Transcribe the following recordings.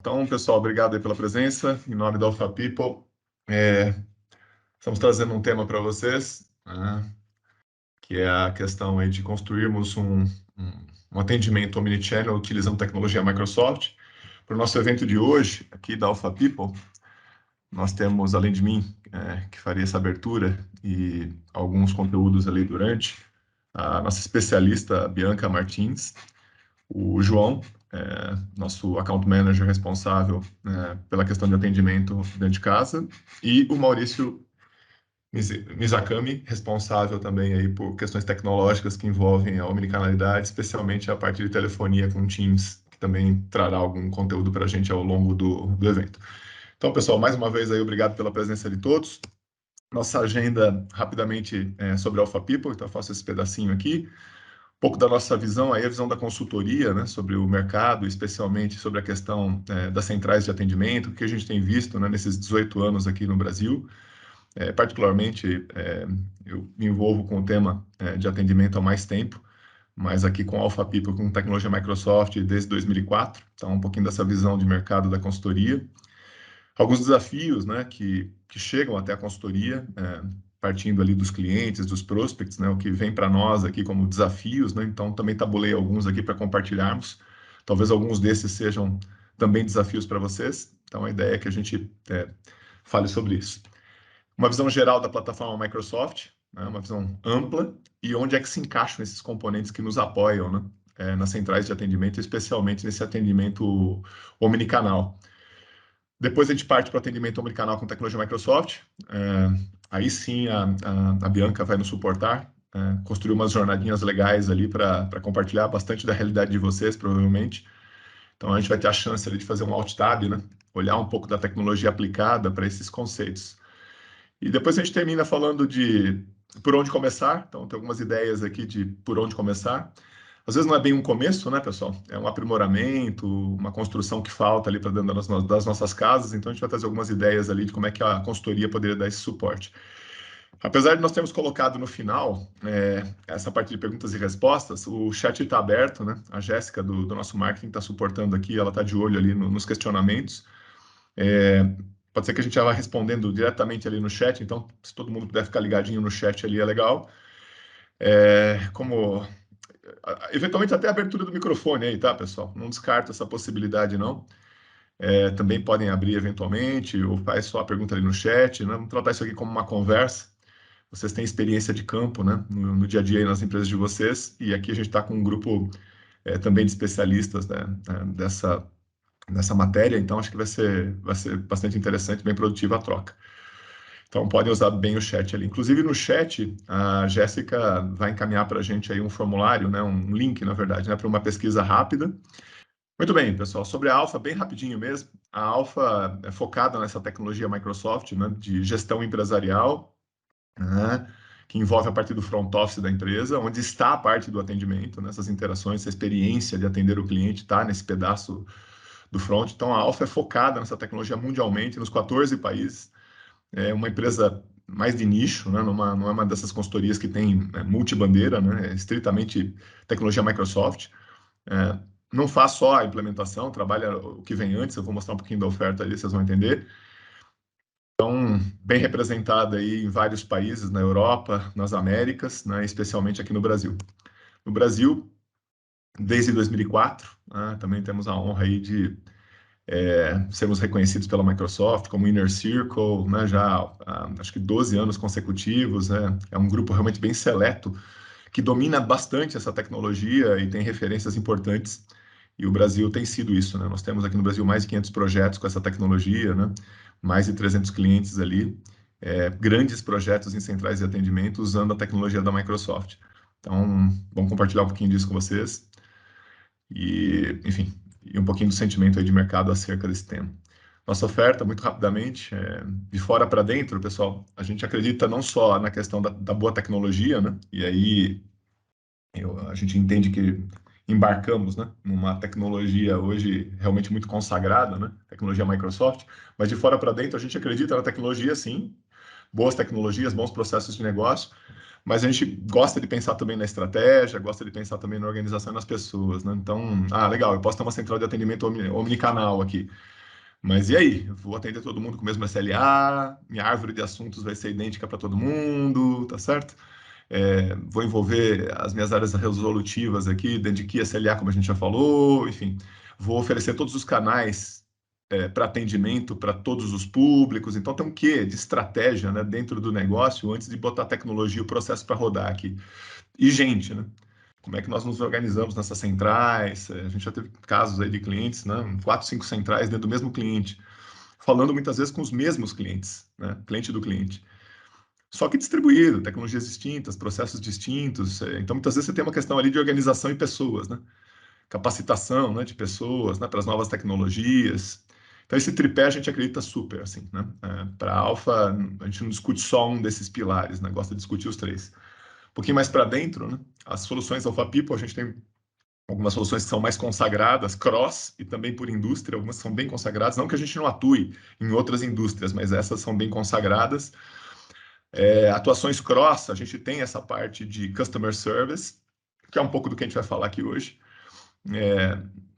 Então, pessoal, obrigado aí pela presença. Em nome da Alpha People, estamos trazendo um tema para vocês, né, que é a questão aí de construirmos um atendimento omnichannel utilizando tecnologia Microsoft. Para o nosso evento de hoje, aqui da Alpha People, nós temos, além de mim, que faria essa abertura e alguns conteúdos ali durante, a nossa especialista, Bianca Martins, o João, nosso account manager responsável pela questão de atendimento dentro de casa, e o Maurício Mizakami, responsável também aí por questões tecnológicas que envolvem a omnicanalidade, especialmente a parte de telefonia com Teams, que também trará algum conteúdo para a gente ao longo do evento. Então, pessoal, mais uma vez aí, obrigado pela presença de todos. Nossa agenda, rapidamente, sobre a Alpha People, então eu faço esse pedacinho aqui. Um pouco da nossa visão, aí a visão da consultoria, né, sobre o mercado, especialmente sobre a questão das centrais de atendimento, que a gente tem visto, né, nesses 18 anos aqui no Brasil. Particularmente, eu me envolvo com o tema de atendimento há mais tempo, mas aqui com a Alpha People, com tecnologia Microsoft desde 2004, então um pouquinho dessa visão de mercado da consultoria. Alguns desafios, né, que chegam até a consultoria, partindo ali dos clientes, dos prospects, né, o que vem para nós aqui como desafios, né, então também tabulei alguns aqui para compartilharmos. Talvez alguns desses sejam também desafios para vocês, então a ideia é que a gente fale sobre isso. Uma visão geral da plataforma Microsoft, né, uma visão ampla, e onde é que se encaixam esses componentes que nos apoiam, né, nas centrais de atendimento, especialmente nesse atendimento omnicanal. Depois a gente parte para o atendimento omnicanal com tecnologia Microsoft. Aí sim a Bianca vai nos suportar, construir umas jornadinhas legais ali para compartilhar bastante da realidade de vocês, provavelmente. Então a gente vai ter a chance ali de fazer um alt tab, né? Olhar um pouco da tecnologia aplicada para esses conceitos. E depois a gente termina falando de por onde começar. Então tem algumas ideias aqui de por onde começar. Às vezes não é bem um começo, né, pessoal? É um aprimoramento, uma construção que falta ali para dentro das nossas casas. Então, a gente vai trazer algumas ideias ali de como é que a consultoria poderia dar esse suporte. Apesar de nós termos colocado no final essa parte de perguntas e respostas, o chat está aberto, né? A Jéssica do nosso marketing está suportando aqui, ela está de olho ali nos questionamentos. Pode ser que a gente já vá respondendo diretamente ali no chat, então, se todo mundo puder ficar ligadinho no chat ali, é legal. Como eventualmente até a abertura do microfone aí, tá, pessoal? Não descarto essa possibilidade, não. Também podem abrir eventualmente, ou faz só a pergunta ali no chat, né? Vamos tratar isso aqui como uma conversa. Vocês têm experiência de campo, né? No dia a dia aí nas empresas de vocês, e aqui a gente está com um grupo também de especialistas, né, nessa matéria, então acho que vai ser bastante interessante, bem produtiva a troca. Então, podem usar bem o chat ali. Inclusive, no chat, a Jéssica vai encaminhar para a gente aí um formulário, né, um link, na verdade, né, para uma pesquisa rápida. Muito bem, pessoal. Sobre a Alpha, bem rapidinho mesmo. A Alpha é focada nessa tecnologia Microsoft, né, de gestão empresarial, né, que envolve a parte do front office da empresa, onde está a parte do atendimento, nessas interações, essa experiência de atender o cliente está nesse pedaço do front. Então, a Alpha é focada nessa tecnologia mundialmente, nos 14 países. É uma empresa mais de nicho, né? Não é uma dessas consultorias que tem multibandeira, né? É estritamente tecnologia Microsoft. Não faz só a implementação, trabalha o que vem antes, eu vou mostrar um pouquinho da oferta ali, vocês vão entender. Então, bem representada aí em vários países, na Europa, nas Américas, né? Especialmente aqui no Brasil. No Brasil, desde 2004, né? Também temos a honra aí de sermos reconhecidos pela Microsoft como Inner Circle, né, já acho que 12 anos consecutivos, né, é um grupo realmente bem seleto, que domina bastante essa tecnologia e tem referências importantes, e o Brasil tem sido isso, né, nós temos aqui no Brasil mais de 500 projetos com essa tecnologia, né, mais de 300 clientes ali, grandes projetos em centrais de atendimento usando a tecnologia da Microsoft. Então, vamos compartilhar um pouquinho disso com vocês, e, enfim, e um pouquinho do sentimento aí de mercado acerca desse tema. Nossa oferta, muito rapidamente, de fora para dentro, pessoal, a gente acredita não só na questão da boa tecnologia, né? E aí a gente entende que embarcamos, né, numa tecnologia hoje realmente muito consagrada, né? Tecnologia Microsoft, mas de fora para dentro a gente acredita na tecnologia, sim, boas tecnologias, bons processos de negócio, mas a gente gosta de pensar também na estratégia, gosta de pensar também na organização e nas pessoas, né? Então, legal, eu posso ter uma central de atendimento omnicanal aqui, mas e aí? Eu vou atender todo mundo com o mesmo SLA, minha árvore de assuntos vai ser idêntica para todo mundo, tá certo? Vou envolver as minhas áreas resolutivas aqui, dentro de que SLA, como a gente já falou, enfim, vou oferecer todos os canais para atendimento para todos os públicos. Então, tem um quê de estratégia, né, dentro do negócio antes de botar tecnologia e o processo para rodar aqui. E gente, né? Como é que nós nos organizamos nessas centrais? A gente já teve casos aí de clientes, né? 4, 5 centrais dentro do mesmo cliente, falando muitas vezes com os mesmos clientes, né? Cliente do cliente. Só que distribuído, tecnologias distintas, processos distintos. Então, muitas vezes você tem uma questão ali de organização e pessoas, né? Capacitação, né, de pessoas, né, para as novas tecnologias. Então, esse tripé a gente acredita super, assim, né? Para a Alfa, a gente não discute só um desses pilares, né? Gosta de discutir os três. Um pouquinho mais para dentro, né? As soluções Alpha People, a gente tem algumas soluções que são mais consagradas, cross, e também por indústria, algumas são bem consagradas, não que a gente não atue em outras indústrias, mas essas são bem consagradas. Atuações cross, a gente tem essa parte de customer service, que é um pouco do que a gente vai falar aqui hoje.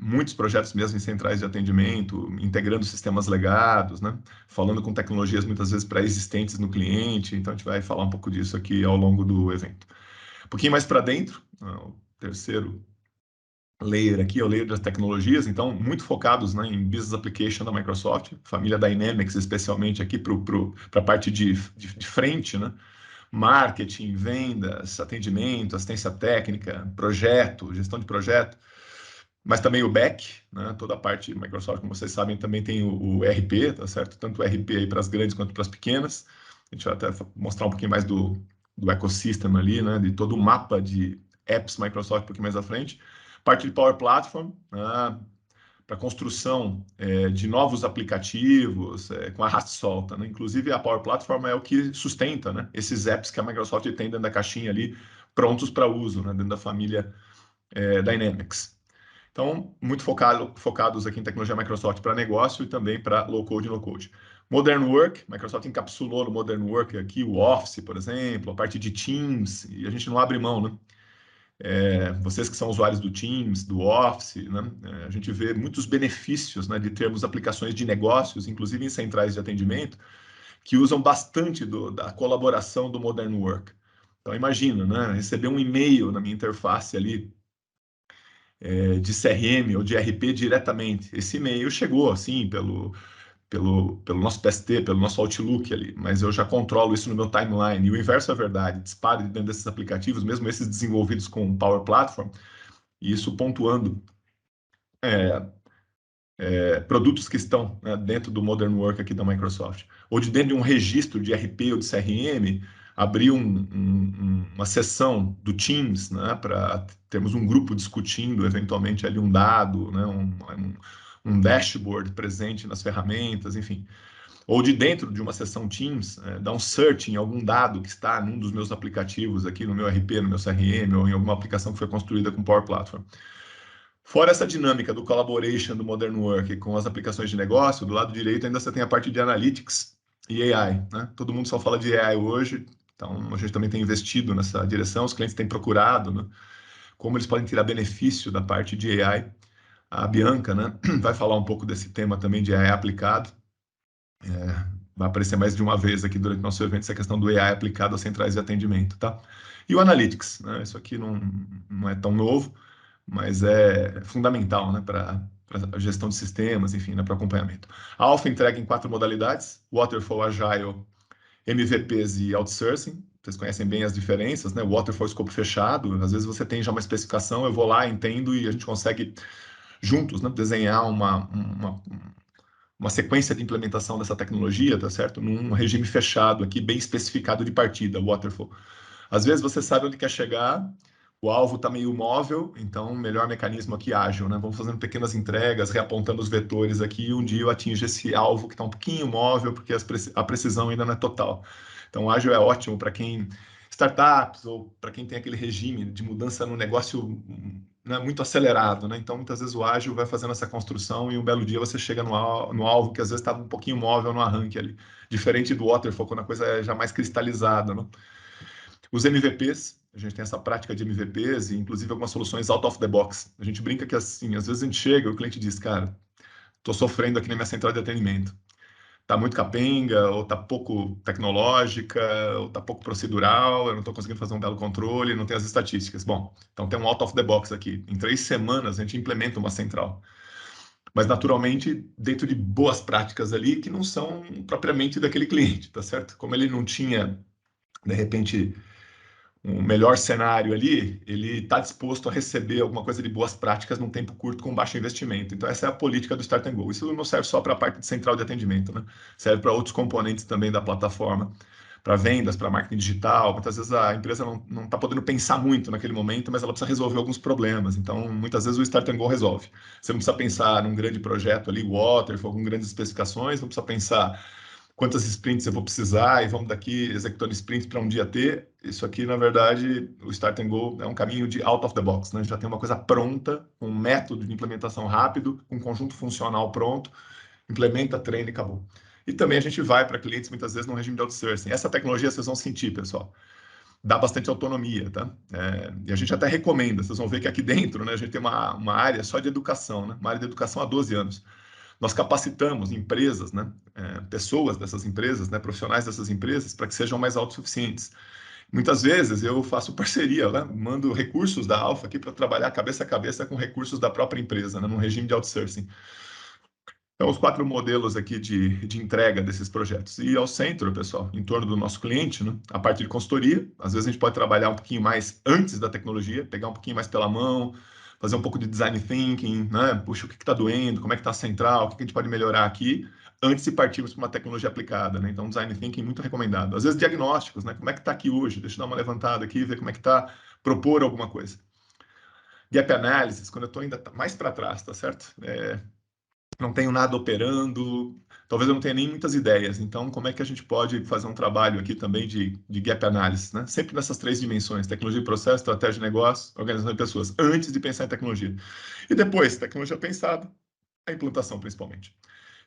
Muitos projetos mesmo em centrais de atendimento, integrando sistemas legados, né? Falando com tecnologias muitas vezes pré-existentes no cliente, então a gente vai falar um pouco disso aqui ao longo do evento. Um pouquinho mais para dentro, o terceiro layer aqui é o layer das tecnologias, então muito focados, né, em Business Application da Microsoft, família Dynamics especialmente aqui para a parte de frente, né? Marketing, vendas, atendimento, assistência técnica, projeto, gestão de projeto, mas também o back, né? Toda a parte Microsoft, como vocês sabem, também tem o ERP, tá certo? Tanto o ERP aí para as grandes quanto para as pequenas. A gente vai até mostrar um pouquinho mais do ecossistema ali, né? De todo o mapa de apps Microsoft um pouquinho mais à frente. Parte de Power Platform, né? Para construção de novos aplicativos com arrasto e solta, né? Inclusive a Power Platform é o que sustenta, né, esses apps que a Microsoft tem dentro da caixinha ali, prontos para uso, né, dentro da família Dynamics. Então, muito focados aqui em tecnologia Microsoft para negócio e também para low-code e no-code. Modern Work, Microsoft encapsulou no Modern Work aqui o Office, por exemplo, a parte de Teams, e a gente não abre mão, né? Vocês que são usuários do Teams, do Office, né? A gente vê muitos benefícios, né, de termos aplicações de negócios, inclusive em centrais de atendimento, que usam bastante da colaboração do Modern Work. Então, imagina, né, receber um e-mail na minha interface ali, de CRM ou de RP diretamente. Esse e-mail chegou, assim, pelo nosso PST, pelo nosso Outlook ali, mas eu já controlo isso no meu timeline. E o inverso é verdade, dispara dentro desses aplicativos, mesmo esses desenvolvidos com Power Platform, e isso pontuando produtos que estão, né, dentro do Modern Work aqui da Microsoft. Ou de dentro de um registro de RP ou de CRM, abrir uma sessão do Teams, né, para termos um grupo discutindo eventualmente ali um dado, né, um dashboard presente nas ferramentas, enfim. Ou de dentro de uma sessão Teams, dar um search em algum dado que está num dos meus aplicativos aqui, no meu RP, no meu CRM, ou em alguma aplicação que foi construída com Power Platform. Fora essa dinâmica do collaboration do Modern Work com as aplicações de negócio, do lado direito ainda você tem a parte de Analytics e AI, né? Todo mundo só fala de AI hoje, então a gente também tem investido nessa direção, os clientes têm procurado, né, como eles podem tirar benefício da parte de AI. A Bianca, né, vai falar um pouco desse tema também de AI aplicado. Vai aparecer mais de uma vez aqui durante o nosso evento essa questão do AI aplicado às centrais de atendimento, tá? E o Analytics, né? Isso aqui não é tão novo, mas é fundamental, né, para a gestão de sistemas, enfim, né, para acompanhamento. A Alpha entrega em 4 modalidades: Waterfall, Agile, MVPs e Outsourcing. Vocês conhecem bem as diferenças, né? O Waterfall é escopo fechado, às vezes você tem já uma especificação, eu vou lá, entendo e a gente consegue juntos, né, desenhar uma sequência de implementação dessa tecnologia, tá certo? Num regime fechado aqui, bem especificado de partida, Waterfall. Às vezes você sabe onde quer chegar, o alvo está meio móvel, então o melhor mecanismo aqui ágil, né? Vamos fazendo pequenas entregas, reapontando os vetores aqui, e um dia eu atinjo esse alvo que está um pouquinho móvel, porque a precisão ainda não é total. Então, ágil é ótimo para quem startups ou para quem tem aquele regime de mudança no negócio né, muito acelerado, né? Então, muitas vezes o ágil vai fazendo essa construção e um belo dia você chega no alvo que às vezes está um pouquinho móvel no arranque ali. Diferente do waterfall, quando a coisa é já mais cristalizada, né? Os MVPs, a gente tem essa prática de MVPs e inclusive algumas soluções out of the box. A gente brinca que assim, às vezes a gente chega e o cliente diz, cara, estou sofrendo aqui na minha central de atendimento. Tá muito capenga, ou tá pouco tecnológica, ou tá pouco procedural, eu não estou conseguindo fazer um belo controle, não tem as estatísticas. Bom, então tem um out of the box aqui. Em 3 semanas a gente implementa uma central. Mas naturalmente dentro de boas práticas ali que não são propriamente daquele cliente, tá certo? Como ele não tinha, de repente, um melhor cenário ali, ele está disposto a receber alguma coisa de boas práticas num tempo curto com baixo investimento. Então, essa é a política do Start and Go. Isso não serve só para a parte de central de atendimento, né? Serve para outros componentes também da plataforma, para vendas, para marketing digital. Muitas vezes a empresa não está podendo pensar muito naquele momento, mas ela precisa resolver alguns problemas. Então, muitas vezes o Start and Go resolve. Você não precisa pensar num grande projeto ali, Waterfall, com grandes especificações, não precisa pensar quantas sprints eu vou precisar e vamos daqui executando sprints para um dia ter. Isso aqui, na verdade, o Start and Go é um caminho de out of the box, né? Já tem uma coisa pronta, um método de implementação rápido, um conjunto funcional pronto, implementa, treina e acabou. E também a gente vai para clientes muitas vezes no regime de outsourcing. Essa tecnologia vocês vão sentir, pessoal. Dá bastante autonomia, tá? E a gente até recomenda. Vocês vão ver que aqui dentro, né, a gente tem uma área só de educação, né? Uma área de educação há 12 anos. Nós capacitamos empresas, né, pessoas dessas empresas, né, profissionais dessas empresas, para que sejam mais autossuficientes. Muitas vezes eu faço parceria, né, mando recursos da Alpha aqui para trabalhar cabeça a cabeça com recursos da própria empresa, né, num regime de outsourcing. Então, os 4 modelos aqui de entrega desses projetos. E ao centro, pessoal, em torno do nosso cliente, né, a parte de consultoria. Às vezes a gente pode trabalhar um pouquinho mais antes da tecnologia, pegar um pouquinho mais pela mão, fazer um pouco de design thinking, né? Puxa, o que está doendo, como é que está a central, o que a gente pode melhorar aqui, antes de partirmos para uma tecnologia aplicada, né? Então, design thinking muito recomendado. Às vezes, diagnósticos, né? Como é que está aqui hoje? Deixa eu dar uma levantada aqui, ver como é que está, propor alguma coisa. Gap analysis, quando eu estou ainda mais para trás, tá certo? Não tenho nada operando, talvez eu não tenha nem muitas ideias. Então, como é que a gente pode fazer um trabalho aqui também de gap analysis, né? Sempre nessas 3 dimensões: tecnologia e processo, estratégia de negócio, organização de pessoas, antes de pensar em tecnologia. E depois, tecnologia pensada, a implantação principalmente.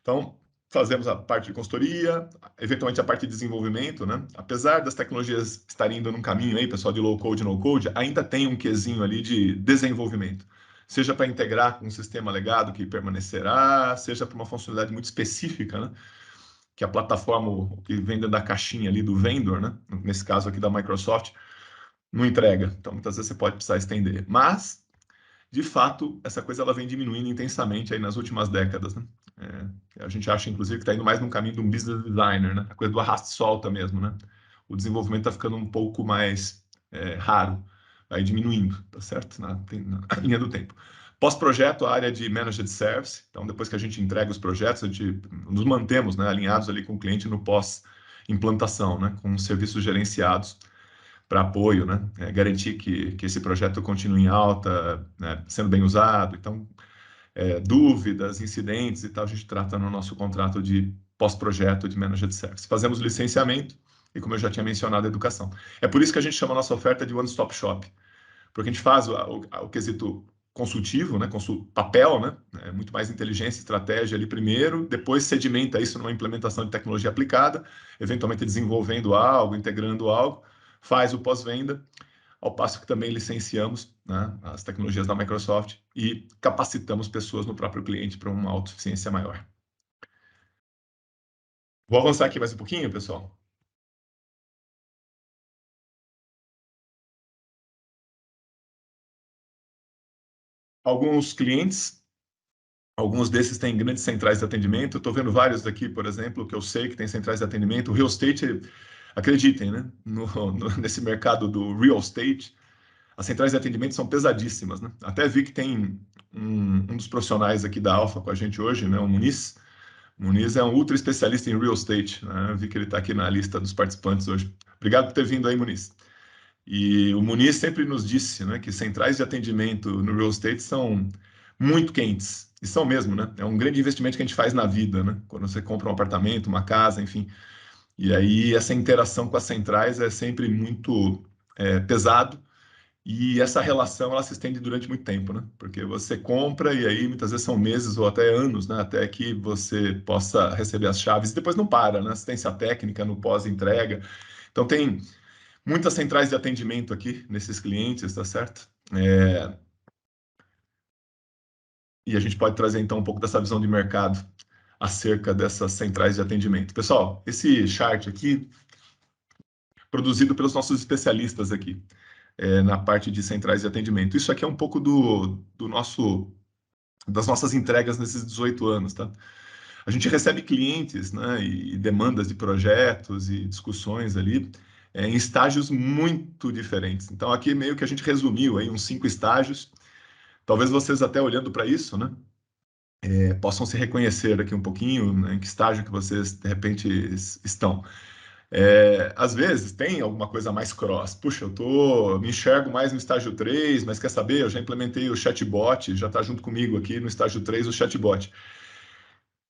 Então, fazemos a parte de consultoria, eventualmente a parte de desenvolvimento, né? Apesar das tecnologias estarem indo num caminho aí, pessoal, de low code e no code, ainda tem um quesinho ali de desenvolvimento. Seja para integrar com um sistema legado que permanecerá, seja para uma funcionalidade muito específica, né? Que a plataforma que vem dentro da caixinha ali do vendor, né? Nesse caso aqui da Microsoft, não entrega. Então, muitas vezes você pode precisar estender. Mas de fato, essa coisa ela vem diminuindo intensamente aí nas últimas décadas, né? A gente acha, inclusive, que está indo mais no caminho de um business designer, né? A coisa do arrasta e solta mesmo, né? O desenvolvimento está ficando um pouco mais raro, vai diminuindo, tá certo? Na linha do tempo. Pós-projeto, a área de Managed Service. Então, depois que a gente entrega os projetos, a gente nos mantemos, né, alinhados ali com o cliente no pós-implantação, né? Com serviços gerenciados para apoio, né? Garantir que esse projeto continue em alta, né? Sendo bem usado. Então, dúvidas, incidentes e tal, a gente trata no nosso contrato de pós-projeto de Manager de Service. Fazemos licenciamento e, como eu já tinha mencionado, a educação. É por isso que a gente chama a nossa oferta de One Stop Shop, porque a gente faz o quesito consultivo, né, papel, né, muito mais inteligência, estratégia ali primeiro, depois sedimenta isso numa implementação de tecnologia aplicada, eventualmente desenvolvendo algo, integrando algo, faz o pós-venda, ao passo que também licenciamos, né, as tecnologias da Microsoft e capacitamos pessoas no próprio cliente para uma autossuficiência maior. Vou avançar aqui mais um pouquinho, pessoal. Alguns clientes, alguns desses têm grandes centrais de atendimento. Estou vendo vários aqui, por exemplo, que eu sei que tem centrais de atendimento. O real estate, acreditem, né? Nesse mercado do real estate, as centrais de atendimento são pesadíssimas, né? Até vi que tem um dos profissionais aqui da Alfa com a gente hoje, né? O Muniz. O Muniz é um ultra especialista em real estate, né? Vi que ele está aqui na lista dos participantes hoje. Obrigado por ter vindo aí, Muniz. E o Muniz sempre nos disse, né, que centrais de atendimento no real estate são muito quentes. E são mesmo, né? É um grande investimento que a gente faz na vida, né? Quando você compra um apartamento, uma casa, enfim. E aí essa interação com as centrais é sempre muito pesado E essa relação ela se estende durante muito tempo, né? Porque você compra e aí muitas vezes são meses ou até anos, né? Até que você possa receber as chaves e depois não para, né? Assistência técnica no pós-entrega. Então tem muitas centrais de atendimento aqui nesses clientes, tá certo? E a gente pode trazer então um pouco dessa visão de mercado acerca dessas centrais de atendimento. Pessoal, esse chart aqui produzido pelos nossos especialistas aqui. Na parte de centrais de atendimento. Isso aqui é um pouco das nossas entregas nesses 18 anos, tá? A gente recebe clientes, né, e demandas de projetos e discussões ali em estágios muito diferentes. Então, aqui meio que a gente resumiu aí uns 5 estágios. Talvez vocês até olhando para isso, né, possam se reconhecer aqui um pouquinho, né, em que estágio que vocês, de repente, estão. Às vezes tem alguma coisa mais cross. Puxa, me enxergo mais no estágio 3, mas quer saber? Eu já implementei o chatbot, já está junto comigo aqui no estágio 3 o chatbot.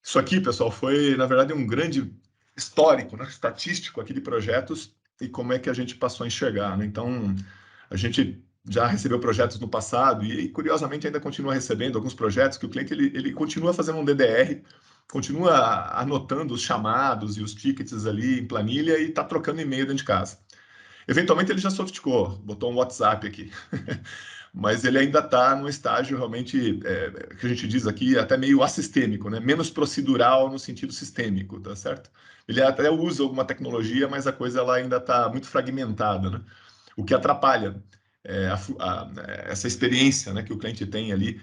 Isso aqui, pessoal, foi, na verdade, um grande histórico, né, estatístico aqui de projetos e como é que a gente passou a enxergar, né? Então, a gente já recebeu projetos no passado e curiosamente, ainda continua recebendo alguns projetos que o cliente ele continua fazendo um DDR, continua anotando os chamados e os tickets ali em planilha e está trocando e-mail dentro de casa. Eventualmente, ele já sofisticou, botou um WhatsApp aqui. Mas ele ainda está num estágio realmente, que a gente diz aqui, até meio assistêmico, né? Menos procedural no sentido sistêmico, tá certo? Ele até usa alguma tecnologia, mas a coisa ela ainda está muito fragmentada, né? O que atrapalha essa experiência, né, que o cliente tem ali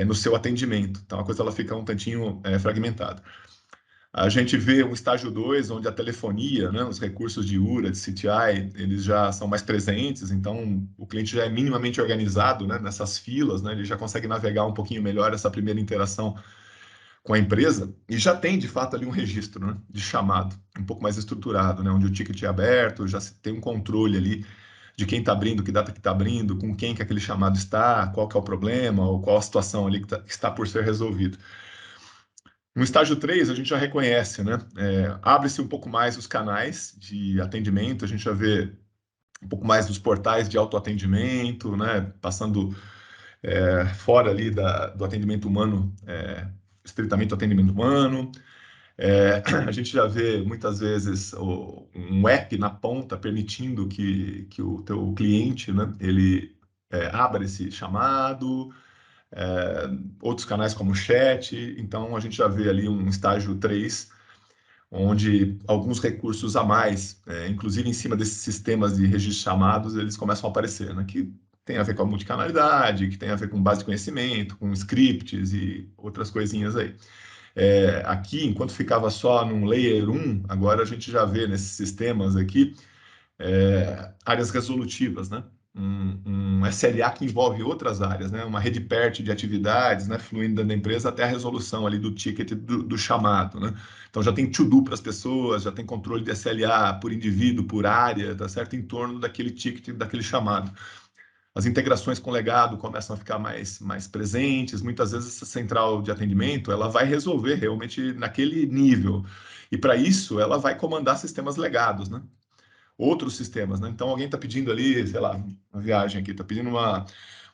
no seu atendimento. Então, a coisa ela fica um tantinho fragmentada. A gente vê um estágio 2, onde a telefonia, né, os recursos de URA, de CTI, eles já são mais presentes, então o cliente já é minimamente organizado, né, nessas filas, né, ele já consegue navegar um pouquinho melhor essa primeira interação com a empresa e já tem, de fato, ali um registro, né, de chamado, um pouco mais estruturado, né, onde o ticket é aberto, já se tem um controle ali de quem está abrindo, que data que está abrindo, com quem que aquele chamado está, qual que é o problema, ou qual a situação ali que está por ser resolvido. No estágio 3, a gente já reconhece, né? Abre-se um pouco mais os canais de atendimento, a gente já vê um pouco mais dos portais de autoatendimento, né? Passando fora ali do atendimento humano, estritamente o atendimento humano. A gente já vê muitas vezes um app na ponta permitindo que o teu cliente, né? Ele abra esse chamado, outros canais como o chat. Então, a gente já vê ali um estágio 3, onde alguns recursos a mais, inclusive em cima desses sistemas de registro de chamados, eles começam a aparecer, né? Que tem a ver com a multicanalidade, que tem a ver com base de conhecimento, com scripts e outras coisinhas aí. Aqui, enquanto ficava só num layer 1, agora a gente já vê nesses sistemas aqui áreas resolutivas, né? Um SLA que envolve outras áreas, né? Uma rede PERT de atividades, né? Fluindo dentro da empresa até a resolução ali do ticket do chamado, né? Então já tem to-do para as pessoas, já tem controle de SLA por indivíduo, por área, tá certo? Em torno daquele ticket, daquele chamado. As integrações com o legado começam a ficar mais presentes. Muitas vezes essa central de atendimento ela vai resolver realmente naquele nível. E para isso ela vai comandar sistemas legados, né? Outros sistemas, né? Então alguém está pedindo ali, sei lá, uma viagem aqui, está pedindo uma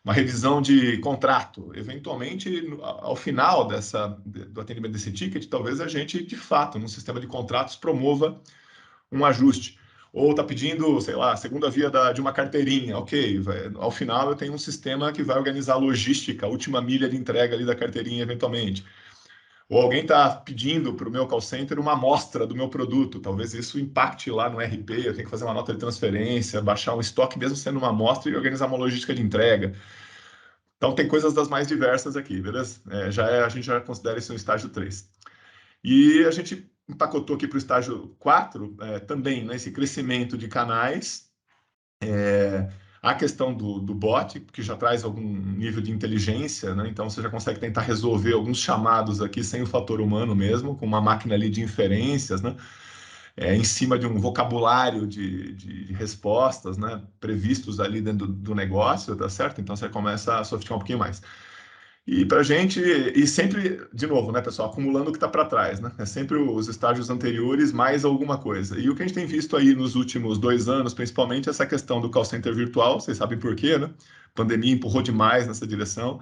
revisão de contrato. Eventualmente, ao final do atendimento desse ticket, talvez a gente, de fato, num sistema de contratos, promova um ajuste. Ou está pedindo, sei lá, a segunda via de uma carteirinha. Ok, ao final eu tenho um sistema que vai organizar a logística, a última milha de entrega ali da carteirinha, eventualmente. Ou alguém está pedindo para o meu call center uma amostra do meu produto. Talvez isso impacte lá no RP, eu tenho que fazer uma nota de transferência, baixar um estoque, mesmo sendo uma amostra, e organizar uma logística de entrega. Então, tem coisas das mais diversas aqui, beleza? A gente já considera isso um estágio 3. E a gente empacotou aqui para o estágio 4, também, né, esse crescimento de canais, a questão do bot, que já traz algum nível de inteligência, né? Então você já consegue tentar resolver alguns chamados aqui sem o fator humano mesmo, com uma máquina ali de inferências, né? Em cima de um vocabulário de respostas, né? Previstos ali dentro do negócio, tá certo? Então você começa a sofisticar um pouquinho mais. E para a gente, e sempre, de novo, né, pessoal, acumulando o que está para trás, né? É sempre os estágios anteriores mais alguma coisa. E o que a gente tem visto aí nos últimos 2 anos, principalmente, essa questão do call center virtual, vocês sabem por quê, né? A pandemia empurrou demais nessa direção.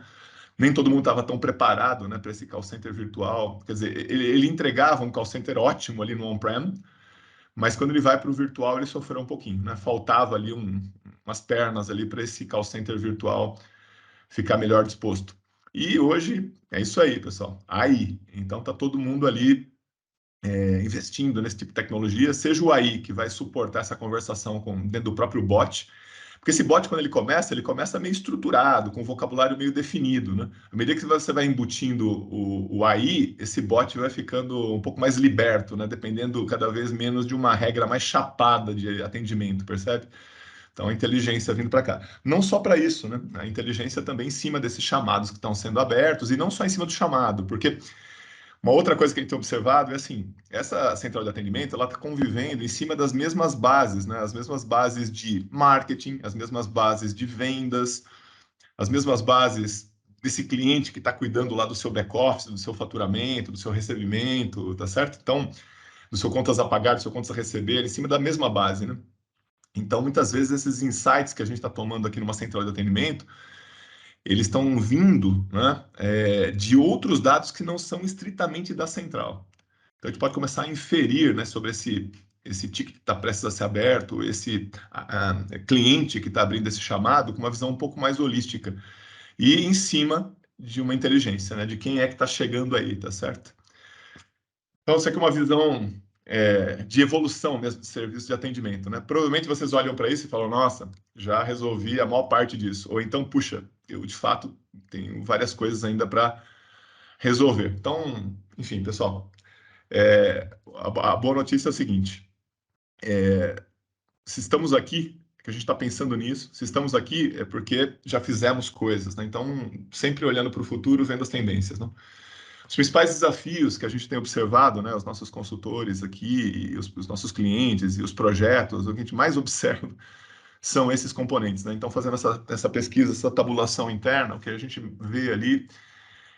Nem todo mundo estava tão preparado, né, para esse call center virtual. Quer dizer, ele entregava um call center ótimo ali no on-prem, mas quando ele vai para o virtual, ele sofreu um pouquinho, né? Faltava ali umas pernas ali para esse call center virtual ficar melhor disposto. E hoje é isso aí, pessoal. Aí, então tá todo mundo ali investindo nesse tipo de tecnologia, seja o AI que vai suportar essa conversação dentro do próprio bot, porque esse bot, quando ele começa meio estruturado, com vocabulário meio definido, né? À medida que você vai embutindo o AI, esse bot vai ficando um pouco mais liberto, né? Dependendo cada vez menos de uma regra mais chapada de atendimento, percebe? Então, a inteligência vindo para cá. Não só para isso, né? A inteligência também em cima desses chamados que estão sendo abertos, e não só em cima do chamado, porque uma outra coisa que a gente tem observado é assim, essa central de atendimento, ela está convivendo em cima das mesmas bases, né? As mesmas bases de marketing, as mesmas bases de vendas, as mesmas bases desse cliente que está cuidando lá do seu back-office, do seu faturamento, do seu recebimento, tá certo? Então, do seu contas a pagar, do seu contas a receber, em cima da mesma base, né? Então, muitas vezes, esses insights que a gente está tomando aqui numa central de atendimento, eles estão vindo, né, de outros dados que não são estritamente da central. Então, a gente pode começar a inferir, né, sobre esse ticket que está prestes a ser aberto, esse cliente que está abrindo esse chamado, com uma visão um pouco mais holística. E em cima de uma inteligência, né, de quem é que está chegando aí, tá certo? Então, isso aqui é uma visão de evolução mesmo de serviço de atendimento, né? Provavelmente vocês olham para isso e falam, nossa, já resolvi a maior parte disso. Ou então, puxa, eu de fato tenho várias coisas ainda para resolver. Então, enfim, pessoal, a boa notícia é a seguinte: se estamos aqui, que a gente está pensando nisso, se estamos aqui é porque já fizemos coisas, né? Então, sempre olhando para o futuro, vendo as tendências, né? Os principais desafios que a gente tem observado, né, os nossos consultores aqui, e os nossos clientes e os projetos, o que a gente mais observa são esses componentes, né? Então, fazendo essa pesquisa, essa tabulação interna, o que a gente vê ali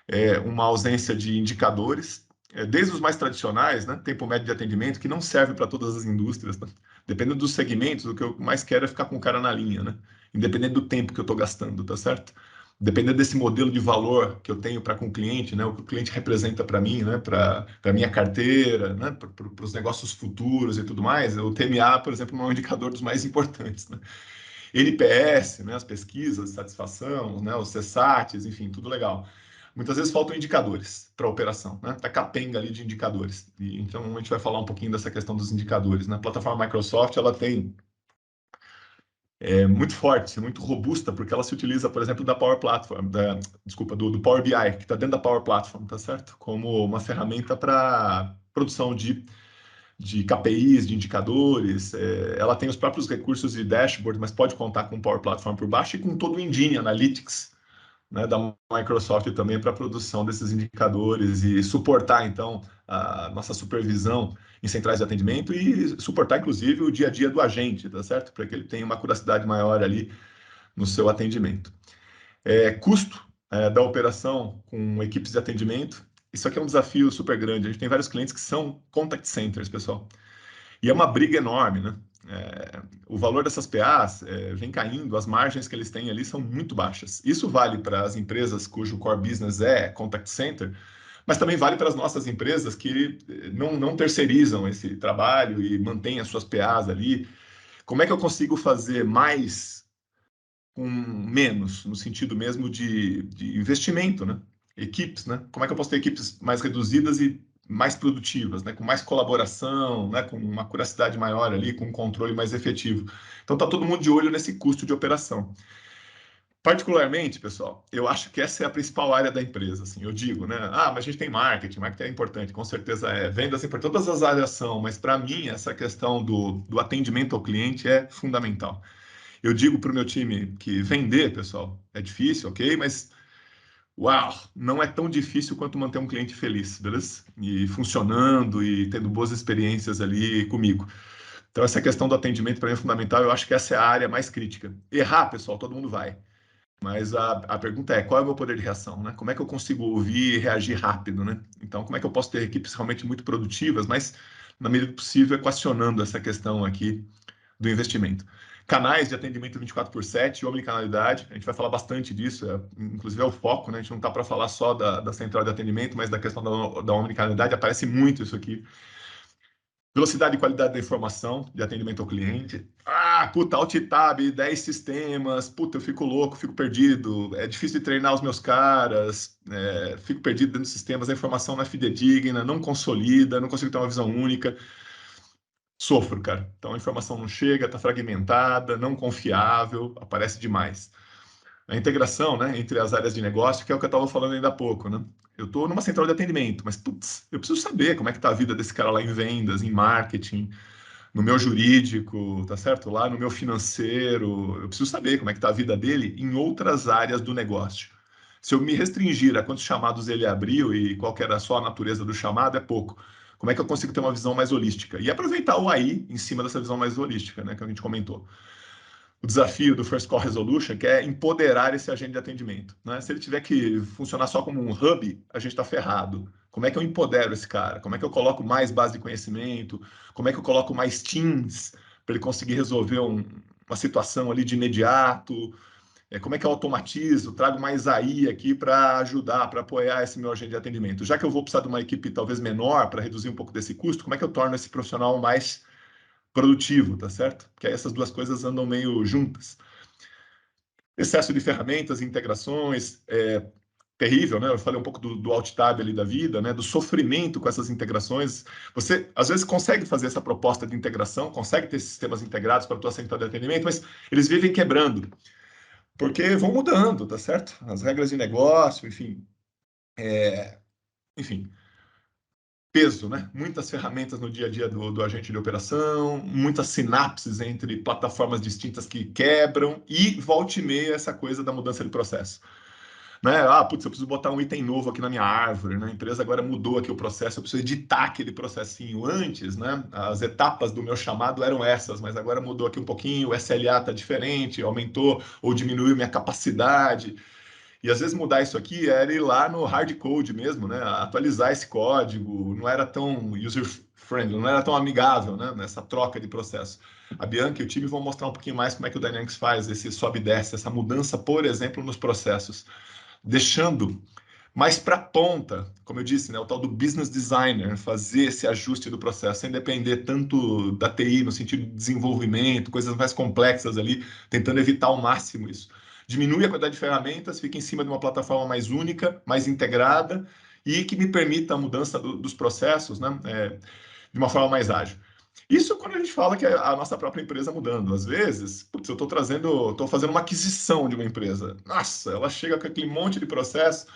é uma ausência de indicadores, desde os mais tradicionais, né, tempo médio de atendimento, que não serve para todas as indústrias, né? Dependendo dos segmentos, o que eu mais quero é ficar com o cara na linha, né? Independente do tempo que eu estou gastando, tá certo? Dependendo desse modelo de valor que eu tenho para com o cliente, né? O que o cliente representa para mim, né? Para a minha carteira, né? Para os negócios futuros e tudo mais, o TMA, por exemplo, não é um indicador dos mais importantes, né? NPS, né? As pesquisas de satisfação, né? Os CSATs, enfim, tudo legal. Muitas vezes faltam indicadores para a operação, né? Tá capenga ali de indicadores. E, então, a gente vai falar um pouquinho dessa questão dos indicadores, né? A plataforma Microsoft, ela tem muito forte, muito robusta, porque ela se utiliza, por exemplo, da Power Platform, desculpa, do Power BI, que está dentro da Power Platform, tá certo? Como uma ferramenta para produção de KPIs, de indicadores. Ela tem os próprios recursos de dashboard, mas pode contar com o Power Platform por baixo e com todo o Engine Analytics, né, da Microsoft também para a produção desses indicadores e suportar, então, a nossa supervisão em centrais de atendimento e suportar, inclusive, o dia a dia do agente, tá certo? Para que ele tenha uma curiosidade maior ali no seu atendimento. Custo da operação com equipes de atendimento. Isso aqui é um desafio super grande. A gente tem vários clientes que são contact centers, pessoal. E é uma briga enorme, né? O valor dessas PAs vem caindo, as margens que eles têm ali são muito baixas. Isso vale para as empresas cujo core business é contact center, mas também vale para as nossas empresas que não terceirizam esse trabalho e mantêm as suas PAs ali. Como é que eu consigo fazer mais com menos, no sentido mesmo de investimento, né? Equipes, né? Como é que eu posso ter equipes mais reduzidas e mais produtivas, né? Com mais colaboração, né? Com uma curiosidade maior ali, com um controle mais efetivo. Então, tá todo mundo de olho nesse custo de operação. Particularmente, pessoal, eu acho que essa é a principal área da empresa, assim, eu digo, né? Ah, mas a gente tem marketing é importante, com certeza é. Vendas é importante, todas as áreas são, mas para mim, essa questão do atendimento ao cliente é fundamental. Eu digo para o meu time que vender, pessoal, é difícil, ok? Mas, uau, não é tão difícil quanto manter um cliente feliz, beleza? E funcionando e tendo boas experiências ali comigo. Então, essa questão do atendimento para mim é fundamental. Eu acho que essa é a área mais crítica. Errar, pessoal, todo mundo vai. Mas a pergunta é, qual é o meu poder de reação, né? Como é que eu consigo ouvir e reagir rápido, né? Então, como é que eu posso ter equipes realmente muito produtivas, mas, na medida do possível, equacionando essa questão aqui do investimento. Canais de atendimento 24/7, omnicanalidade, a gente vai falar bastante disso, inclusive é o foco, né? A gente não está para falar só da central de atendimento, mas da questão da omnicanalidade, aparece muito isso aqui. Velocidade e qualidade da informação de atendimento ao cliente. Ah, puta, Alt Tab, 10 sistemas, puta, eu fico louco, fico perdido, é difícil de treinar os meus caras, fico perdido dentro dos sistemas, a informação não é fidedigna, não consolida, não consigo ter uma visão única. Sofro, cara. Então a informação não chega, está fragmentada, não confiável, aparece demais. A integração, né, entre as áreas de negócio, que é o que eu estava falando ainda há pouco, né? Eu estou numa central de atendimento, mas putz, eu preciso saber como é que está a vida desse cara lá em vendas, em marketing, no meu jurídico, tá certo? Lá no meu financeiro, eu preciso saber como é que está a vida dele em outras áreas do negócio. Se eu me restringir a quantos chamados ele abriu e qual que era só a natureza do chamado, é pouco. Como é que eu consigo ter uma visão mais holística? E aproveitar o AI em cima dessa visão mais holística, né, que a gente comentou. O desafio do First Call Resolution, que é empoderar esse agente de atendimento. Né? Se ele tiver que funcionar só como um hub, a gente está ferrado. Como é que eu empodero esse cara? Como é que eu coloco mais base de conhecimento? Como é que eu coloco mais teams para ele conseguir resolver uma situação ali de imediato? Como é que eu automatizo? Trago mais AI aqui para ajudar, para apoiar esse meu agente de atendimento. Já que eu vou precisar de uma equipe talvez menor para reduzir um pouco desse custo, como é que eu torno esse profissional mais produtivo, tá certo? Porque aí essas duas coisas andam meio juntas. Excesso de ferramentas, integrações, terrível, né? Eu falei um pouco do alt tab ali da vida, né? Do sofrimento com essas integrações. Você, às vezes, consegue fazer essa proposta de integração, consegue ter sistemas integrados para a tua central de atendimento, mas eles vivem quebrando, porque vão mudando, tá certo? As regras de negócio, enfim. Enfim, peso, né? Muitas ferramentas no dia a dia do agente de operação, muitas sinapses entre plataformas distintas que quebram e volte e meia essa coisa da mudança de processo. Né? Ah, putz, eu preciso botar um item novo aqui na minha árvore, né? A empresa agora mudou aqui o processo, eu preciso editar aquele processinho. Antes, né? As etapas do meu chamado eram essas, mas agora mudou aqui um pouquinho, o SLA está diferente, aumentou ou diminuiu minha capacidade. E às vezes mudar isso aqui era ir lá no hard code mesmo, né? Atualizar esse código, não era tão user-friendly, não era tão amigável, né? Nessa troca de processo. A Bianca e o time vão mostrar um pouquinho mais como é que o Dynamics faz esse sobe e desce, essa mudança, por exemplo, nos processos, deixando mais para a ponta, como eu disse, né? O tal do business designer, fazer esse ajuste do processo, sem depender tanto da TI, no sentido de desenvolvimento, coisas mais complexas ali, tentando evitar ao máximo isso. Diminui a quantidade de ferramentas, fica em cima de uma plataforma mais única, mais integrada e que me permita a mudança dos processos, né? De uma forma mais ágil. Isso quando a gente fala que é a nossa própria empresa mudando. Às vezes, putz, eu estou fazendo uma aquisição de uma empresa. Nossa, ela chega com aquele monte de processo.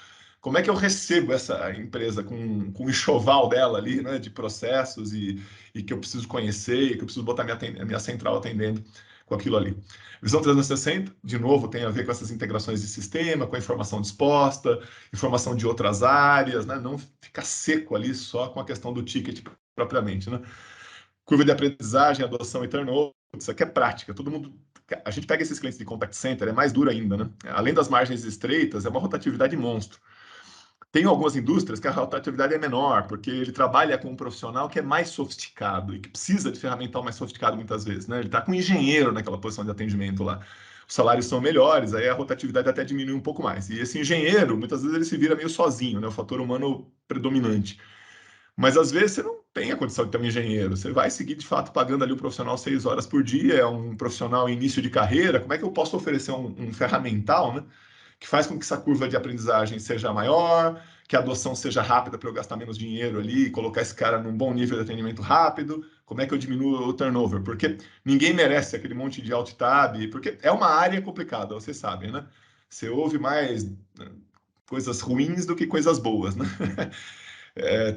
Como é que eu recebo essa empresa com o enxoval dela ali, né, de processos e que eu preciso conhecer e que eu preciso botar minha central atendendo com aquilo ali? Visão 360, de novo, tem a ver com essas integrações de sistema, com a informação disposta, informação de outras áreas, né? Não ficar seco ali só com a questão do ticket propriamente, né? Curva de aprendizagem, adoção e turnover, isso aqui é prática. Todo mundo, a gente pega esses clientes de contact center, é mais duro ainda, né? Além das margens estreitas, é uma rotatividade monstro. Tem algumas indústrias que a rotatividade é menor, porque ele trabalha com um profissional que é mais sofisticado e que precisa de ferramental mais sofisticado muitas vezes, né? Ele está com um engenheiro naquela posição de atendimento lá. Os salários são melhores, aí a rotatividade até diminui um pouco mais. E esse engenheiro, muitas vezes ele se vira meio sozinho, né? O fator humano predominante. Mas às vezes você não tem a condição de ter um engenheiro. Você vai seguir de fato pagando ali o profissional 6 horas por dia, é um profissional em início de carreira. Como é que eu posso oferecer um ferramental, né, que faz com que essa curva de aprendizagem seja maior, que a adoção seja rápida para eu gastar menos dinheiro ali e colocar esse cara num bom nível de atendimento rápido? Como é que eu diminuo o turnover? Porque ninguém merece aquele monte de alt tab, porque é uma área complicada, vocês sabem, né? Você ouve mais coisas ruins do que coisas boas, né?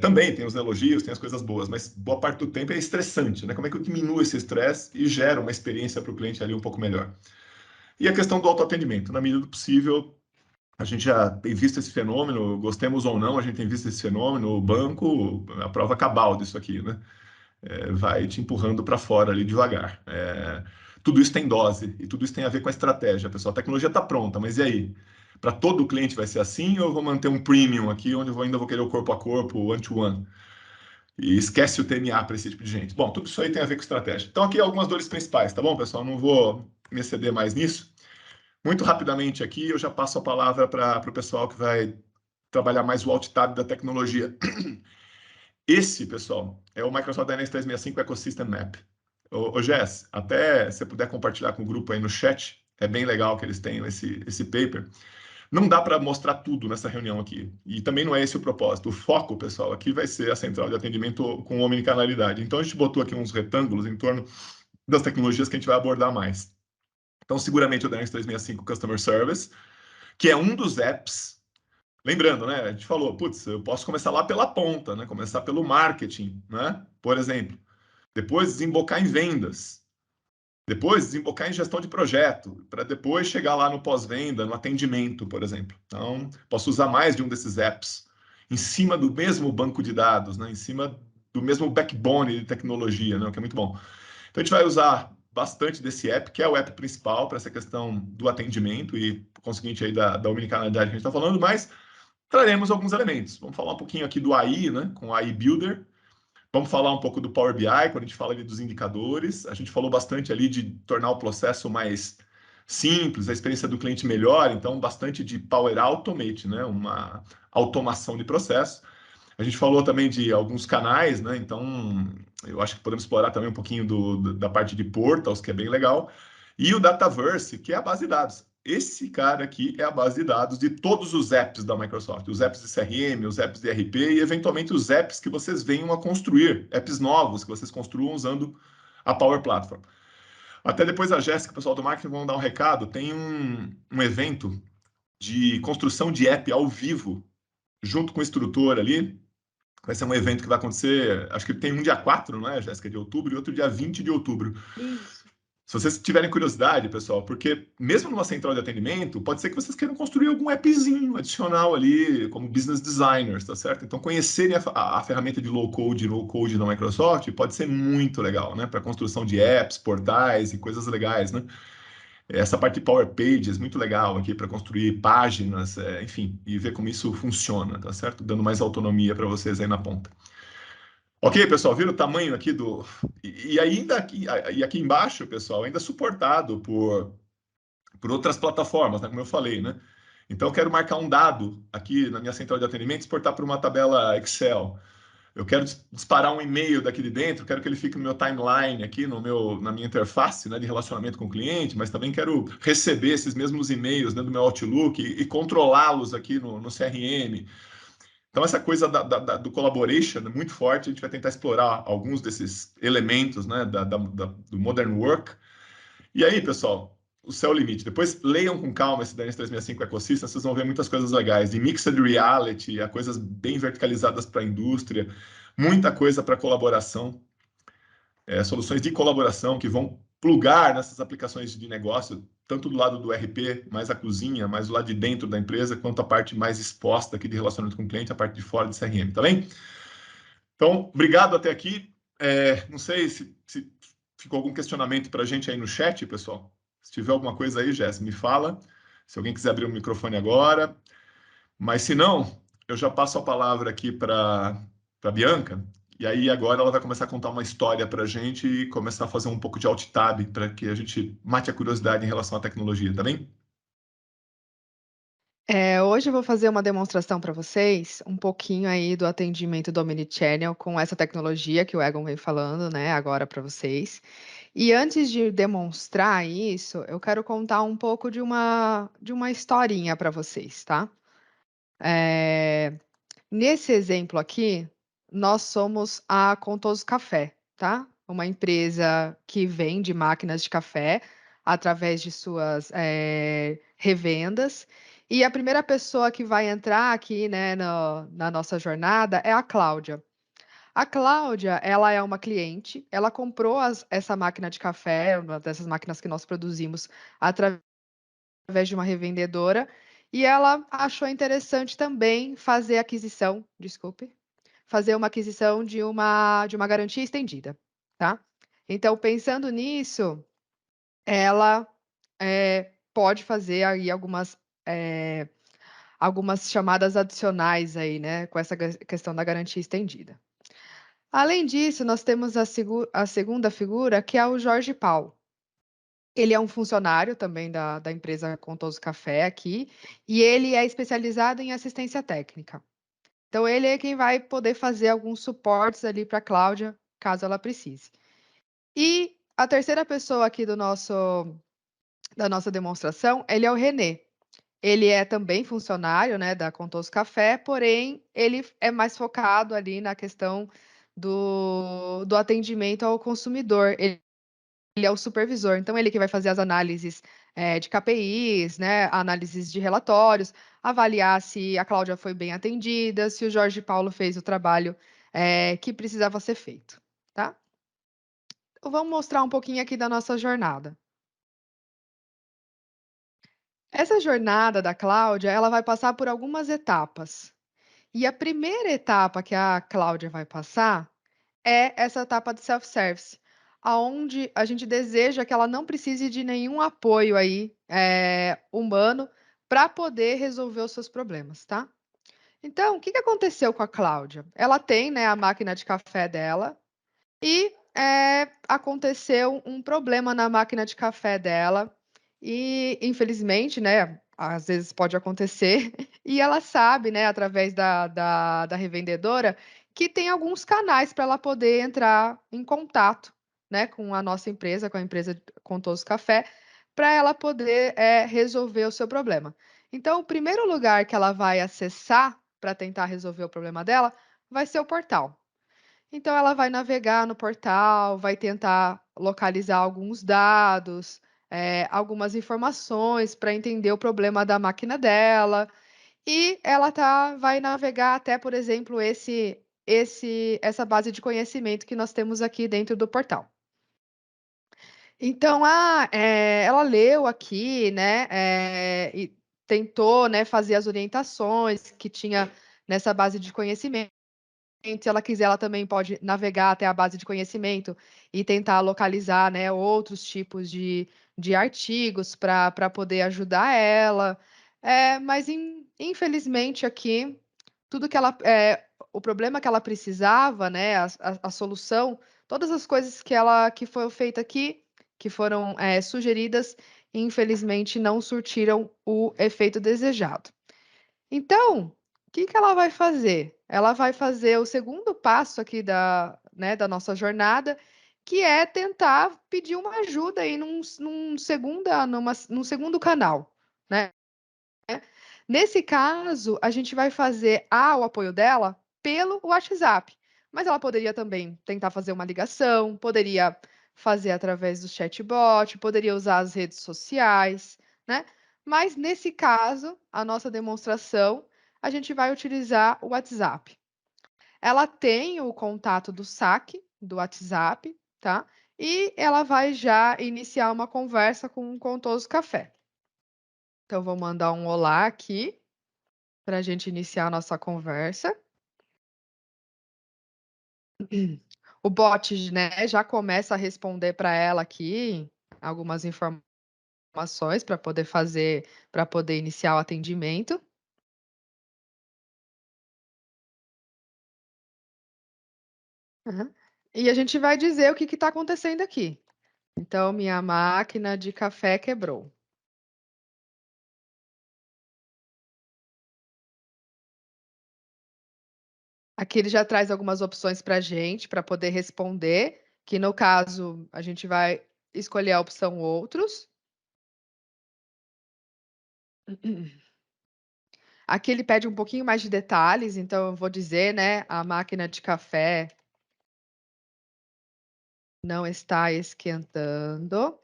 Também tem os elogios, tem as coisas boas, mas boa parte do tempo é estressante, né? Como é que eu diminuo esse estresse e gero uma experiência para o cliente ali um pouco melhor? E a questão do autoatendimento, na medida do possível, a gente já tem visto esse fenômeno, gostemos ou não, a gente tem visto esse fenômeno, o banco, a prova cabal disso aqui, né? Vai te empurrando para fora ali devagar. tudo isso tem dose e tudo isso tem a ver com a estratégia, pessoal. A tecnologia está pronta, mas e aí? Para todo cliente vai ser assim ou eu vou manter um premium aqui, onde eu ainda vou querer o corpo a corpo, one-to-one? E esquece o TMA para esse tipo de gente. Bom, tudo isso aí tem a ver com estratégia. Então, aqui algumas dores principais, tá bom, pessoal? Não vou me exceder mais nisso. Muito rapidamente aqui, eu já passo a palavra para o pessoal que vai trabalhar mais o alt tab da tecnologia. Esse, pessoal, é o Microsoft Dynamics 365 Ecosystem Map. Ô Jess, até se você puder compartilhar com o grupo aí no chat, é bem legal que eles tenham esse paper. Não dá para mostrar tudo nessa reunião aqui. E também não é esse o propósito. O foco, pessoal, aqui vai ser a central de atendimento com omnicanalidade. Então, a gente botou aqui uns retângulos em torno das tecnologias que a gente vai abordar mais. Então, seguramente o Dynamics 365 Customer Service, que é um dos apps. Lembrando, né? A gente falou, putz, eu posso começar lá pela ponta, né? Começar pelo marketing, né? Por exemplo. Depois desembocar em vendas. Depois desembocar em gestão de projeto, para depois chegar lá no pós-venda, no atendimento, por exemplo. Então, posso usar mais de um desses apps em cima do mesmo banco de dados, né? Em cima do mesmo backbone de tecnologia, né? O que é muito bom. Então, a gente vai usar bastante desse app, que é o app principal para essa questão do atendimento e, por conseguinte, aí da omnicanalidade que a gente está falando, mas traremos alguns elementos. Vamos falar um pouquinho aqui do AI, né? Com o AI Builder. Vamos falar um pouco do Power BI, quando a gente fala ali dos indicadores. A gente falou bastante ali de tornar o processo mais simples, a experiência do cliente melhor, então bastante de Power Automate, né? Uma automação de processo. A gente falou também de alguns canais, né? Então, eu acho que podemos explorar também um pouquinho da parte de portals, que é bem legal. E o Dataverse, que é a base de dados. Esse cara aqui é a base de dados de todos os apps da Microsoft, os apps de CRM, os apps de RP e, eventualmente, os apps que vocês venham a construir, apps novos que vocês construam usando a Power Platform. Até depois a Jéssica, o pessoal do marketing, vão dar um recado. Tem um evento de construção de app ao vivo, junto com o instrutor ali. Vai ser um evento que vai acontecer, acho que tem um dia 4, não é, Jéssica, de outubro, e outro dia 20 de outubro. Isso. Se vocês tiverem curiosidade, pessoal, porque mesmo numa central de atendimento, pode ser que vocês queiram construir algum appzinho adicional ali, como business designers, tá certo? Então, conhecerem a ferramenta de low-code e no-code da Microsoft pode ser muito legal, né? Para construção de apps, portais e coisas legais, né? Essa parte de Power Pages, muito legal aqui para construir páginas, enfim, e ver como isso funciona, tá certo? Dando mais autonomia para vocês aí na ponta. Ok, pessoal, viram o tamanho aqui do. E ainda aqui, e aqui embaixo, pessoal, ainda suportado por outras plataformas, né, como eu falei, né? Então, eu quero marcar um dado aqui na minha central de atendimento, exportar para uma tabela Excel. Eu quero disparar um e-mail daqui de dentro, quero que ele fique no meu timeline aqui, na minha interface, né, de relacionamento com o cliente, mas também quero receber esses mesmos e-mails, né, do meu Outlook e controlá-los aqui no CRM. Então, essa coisa do collaboration é muito forte. A gente vai tentar explorar alguns desses elementos, né, do modern work. E aí, pessoal, o céu é o limite. Depois leiam com calma esse Dynamics 365 Ecosystem, vocês vão ver muitas coisas legais. De mixed reality, a coisas bem verticalizadas para a indústria, muita coisa para colaboração, soluções de colaboração que vão plugar nessas aplicações de negócio, tanto do lado do RP, mais a cozinha, mais do lado de dentro da empresa, quanto a parte mais exposta aqui de relacionamento com o cliente, a parte de fora de CRM, tá bem? Então, obrigado até aqui. Não sei se ficou algum questionamento para a gente aí no chat, pessoal. Se tiver alguma coisa aí, Jess, me fala. Se alguém quiser abrir o microfone agora. Mas se não, eu já passo a palavra aqui para a Bianca. E aí agora ela vai começar a contar uma história para a gente e começar a fazer um pouco de alt tab para que a gente mate a curiosidade em relação à tecnologia, tá bem? Hoje eu vou fazer uma demonstração para vocês, um pouquinho aí do atendimento do Omnichannel com essa tecnologia que o Egon vem falando, né, agora para vocês. E antes de demonstrar isso, eu quero contar um pouco de uma historinha para vocês, tá? Nesse exemplo aqui, nós somos a Contoso Café, tá? Uma empresa que vende máquinas de café através de suas revendas. E a primeira pessoa que vai entrar aqui, né, na nossa jornada é a Cláudia. A Cláudia, ela é uma cliente, ela comprou essa máquina de café, uma dessas máquinas que nós produzimos, através de uma revendedora, e ela achou interessante também fazer aquisição, desculpe, fazer uma aquisição de uma garantia estendida, tá? Então, pensando nisso, ela pode fazer aí algumas chamadas adicionais aí, né, com essa questão da garantia estendida. Além disso, nós temos a segunda figura, que é o Jorge Paulo. Ele é um funcionário também da empresa Contoso Café aqui, e ele é especializado em assistência técnica. Então, ele é quem vai poder fazer alguns suportes ali para a Cláudia, caso ela precise. E a terceira pessoa aqui da nossa demonstração, ele é o Renê. Ele é também funcionário, né, da Contoso Café, porém, ele é mais focado ali na questão do atendimento ao consumidor. Ele é o supervisor, então ele que vai fazer as análises, de KPIs, né, análises de relatórios, avaliar se a Cláudia foi bem atendida, se o Jorge Paulo fez o trabalho, que precisava ser feito, tá? Então vamos mostrar um pouquinho aqui da nossa jornada. Essa jornada da Cláudia, ela vai passar por algumas etapas. E a primeira etapa que a Cláudia vai passar é essa etapa de self-service, aonde a gente deseja que ela não precise de nenhum apoio aí, humano para poder resolver os seus problemas, tá? Então, o que que aconteceu com a Cláudia? Ela tem, né, a máquina de café dela e, aconteceu um problema na máquina de café dela e, infelizmente, né, às vezes pode acontecer, e ela sabe, né, através da revendedora, que tem alguns canais para ela poder entrar em contato, né, com a nossa empresa, com a empresa Contoso Café, para ela poder, resolver o seu problema. Então, o primeiro lugar que ela vai acessar para tentar resolver o problema dela, vai ser o portal. Então ela vai navegar no portal, vai tentar localizar alguns dados, algumas informações para entender o problema da máquina dela, e ela vai navegar até, por exemplo, essa base de conhecimento que nós temos aqui dentro do portal. Então, ela leu aqui, né, e tentou, né, fazer as orientações que tinha nessa base de conhecimento. Se ela quiser, ela também pode navegar até a base de conhecimento e tentar localizar, né, outros tipos de artigos para poder ajudar ela. Mas infelizmente aqui, tudo que o problema que ela precisava, né, a solução, todas as coisas que foram feita aqui, que foram, sugeridas, infelizmente não surtiram o efeito desejado. Então, o que que ela vai fazer? Ela vai fazer o segundo passo aqui da nossa jornada, que é tentar pedir uma ajuda aí num segundo canal, né. Nesse caso, a gente vai fazer o apoio dela pelo WhatsApp, mas ela poderia também tentar fazer uma ligação, poderia fazer através do chatbot, poderia usar as redes sociais, né. Mas nesse caso, a nossa demonstração, a gente vai utilizar o WhatsApp. Ela tem o contato do saque do WhatsApp, tá, e ela vai já iniciar uma conversa com o Contoso Café. Então vou mandar um olá aqui, para a gente iniciar a nossa conversa. O bot, né, já começa a responder para ela aqui algumas informações para poder iniciar o atendimento. Aham. E a gente vai dizer o que está acontecendo aqui. Então, minha máquina de café quebrou. Aqui ele já traz algumas opções para a gente, para poder responder, que no caso a gente vai escolher a opção outros. Aqui ele pede um pouquinho mais de detalhes, então eu vou dizer, né, a máquina de café não está esquentando.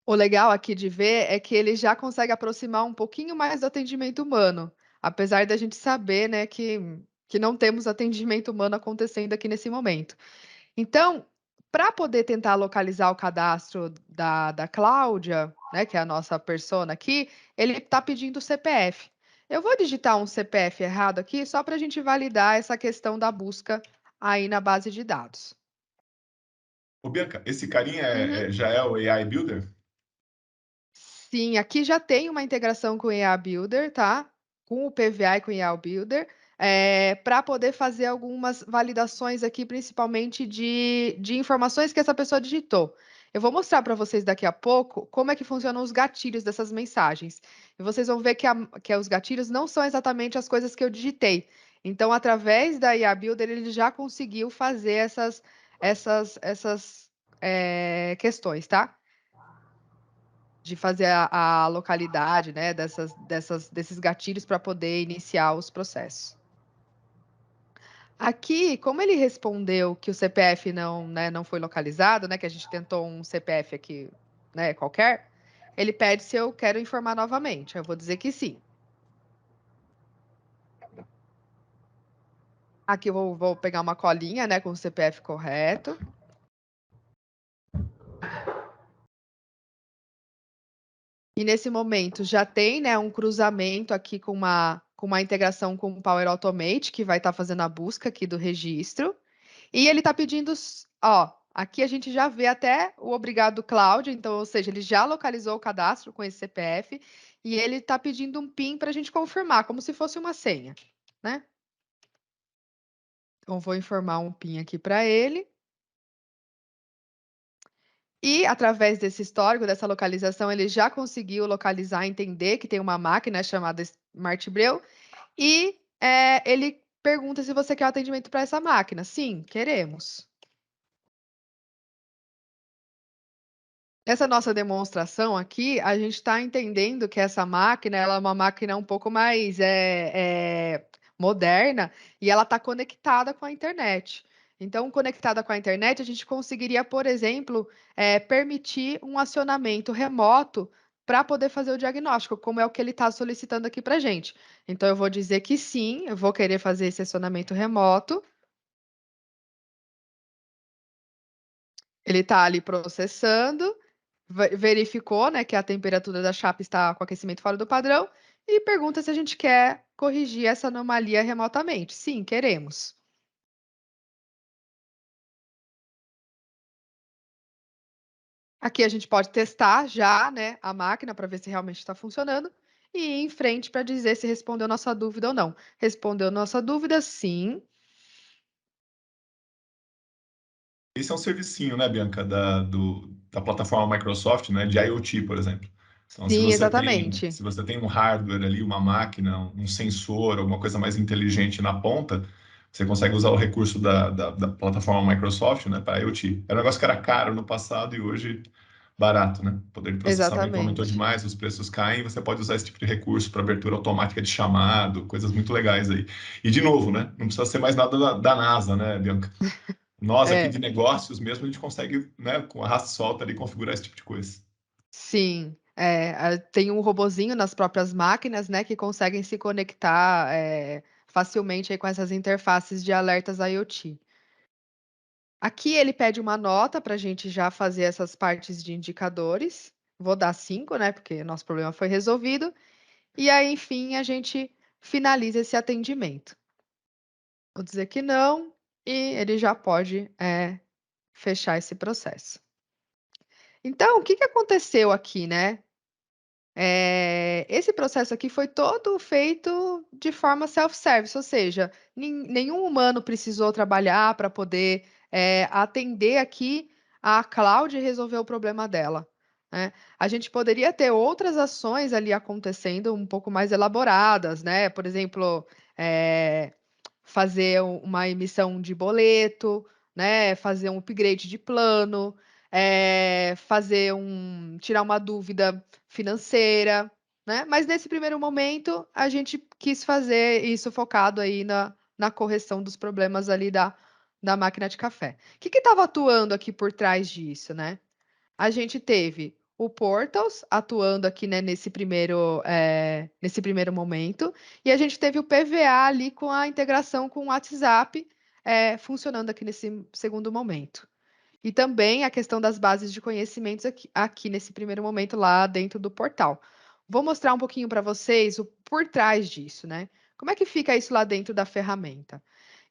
O legal aqui de ver é que ele já consegue aproximar um pouquinho mais do atendimento humano, apesar da gente saber, né, que não temos atendimento humano acontecendo aqui nesse momento. Então, para poder tentar localizar o cadastro da Cláudia, né, que é a nossa persona aqui, ele está pedindo o CPF. Eu vou digitar um CPF errado aqui, só para a gente validar essa questão da busca aí na base de dados. Ô, Bianca, esse carinha Uhum. já é o AI Builder? Sim, aqui já tem uma integração com o EA Builder, tá? Com o PVA e com o EA Builder, para poder fazer algumas validações aqui, principalmente de informações que essa pessoa digitou. Eu vou mostrar para vocês daqui a pouco como é que funcionam os gatilhos dessas mensagens. E vocês vão ver que os gatilhos não são exatamente as coisas que eu digitei. Então, através da EA Builder, ele já conseguiu fazer essas questões, tá? De fazer a localidade, né, desses gatilhos para poder iniciar os processos. Aqui, como ele respondeu que o CPF não, né, não foi localizado, né, que a gente tentou um CPF aqui, né, qualquer, ele pede se eu quero informar novamente. Eu vou dizer que sim. Aqui eu vou pegar uma colinha, né, com o CPF correto. E nesse momento já tem, né, um cruzamento aqui com uma integração com o Power Automate, que vai estar fazendo a busca aqui do registro. E ele está pedindo, ó, aqui a gente já vê até o obrigado Cláudio, então, ou seja, ele já localizou o cadastro com esse CPF e ele está pedindo um PIN para a gente confirmar, como se fosse uma senha, né? Então, vou informar um PIN aqui para ele. E, através desse histórico, dessa localização, ele já conseguiu localizar, entender que tem uma máquina chamada Smart Breu e ele pergunta se você quer o atendimento para essa máquina. Sim, queremos. Essa nossa demonstração aqui, a gente está entendendo que essa máquina, ela é uma máquina um pouco mais moderna e ela está conectada com a internet. Então, conectada com a internet, a gente conseguiria, por exemplo, permitir um acionamento remoto para poder fazer o diagnóstico, como é o que ele está solicitando aqui para a gente. Então, eu vou dizer que sim, eu vou querer fazer esse acionamento remoto. Ele está ali processando, verificou, né, que a temperatura da chapa está com aquecimento fora do padrão e pergunta se a gente quer corrigir essa anomalia remotamente. Sim, queremos. Aqui a gente pode testar já, né, a máquina para ver se realmente está funcionando e ir em frente para dizer se respondeu nossa dúvida ou não. Respondeu nossa dúvida, sim. Esse é um servicinho, né, Bianca, da plataforma Microsoft, né, de IoT, por exemplo. Então, Sim, exatamente. se você tem um hardware ali, uma máquina, um sensor, alguma coisa mais inteligente na ponta, você consegue usar o recurso da plataforma Microsoft, né, para IoT. Era um negócio que era caro no passado e hoje barato, né? O poder de processamento aumentou Exatamente. demais, os preços caem, você pode usar esse tipo de recurso para abertura automática de chamado, coisas muito legais aí. E de novo, né? Não precisa ser mais nada da NASA, né, Bianca? Nós aqui de É, negócios mesmo, a gente consegue, né, com arrasto e solta ali, configurar esse tipo de coisa. sim. Tem um robozinho nas próprias máquinas, né, que conseguem se conectar facilmente aí com essas interfaces de alertas IoT. Aqui ele pede uma nota para a gente já fazer essas partes de indicadores. Vou dar 5, né? Porque nosso problema foi resolvido. E aí, enfim, a gente finaliza esse atendimento. Vou dizer que não, e ele já pode fechar esse processo. Então, o que aconteceu aqui, né? Esse processo aqui foi todo feito de forma self-service, ou seja, nenhum humano precisou trabalhar para poder atender aqui a Cláudia e resolver o problema dela, né? A gente poderia ter outras ações ali acontecendo um pouco mais elaboradas, né? Por exemplo, eh, fazer uma emissão de boleto, né? Fazer um upgrade de plano, tirar uma dúvida financeira, né? Mas nesse primeiro momento a gente quis fazer isso focado aí na correção dos problemas ali da máquina de café. O que estava atuando aqui por trás disso, né? A gente teve o Portals atuando aqui, né, nesse primeiro momento, e a gente teve o PVA ali com a integração com o WhatsApp funcionando aqui nesse segundo momento. E também a questão das bases de conhecimentos aqui nesse primeiro momento lá dentro do portal. Vou mostrar um pouquinho para vocês o por trás disso, né? Como é que fica isso lá dentro da ferramenta?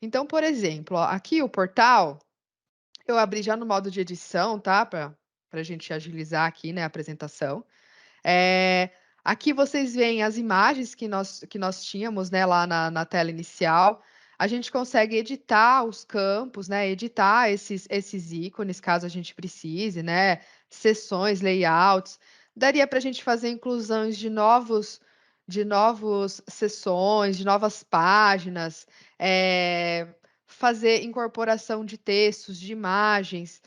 Então, por exemplo, ó, aqui o portal, eu abri já no modo de edição, tá? Para a gente agilizar aqui, né, a apresentação. Eh, Aqui vocês veem as imagens que nós tínhamos, né, lá na tela inicial. A gente consegue editar os campos, né, editar esses ícones, caso a gente precise, né, seções, layouts. Daria para a gente fazer inclusões de novos seções, de novas páginas, fazer incorporação de textos, de imagens.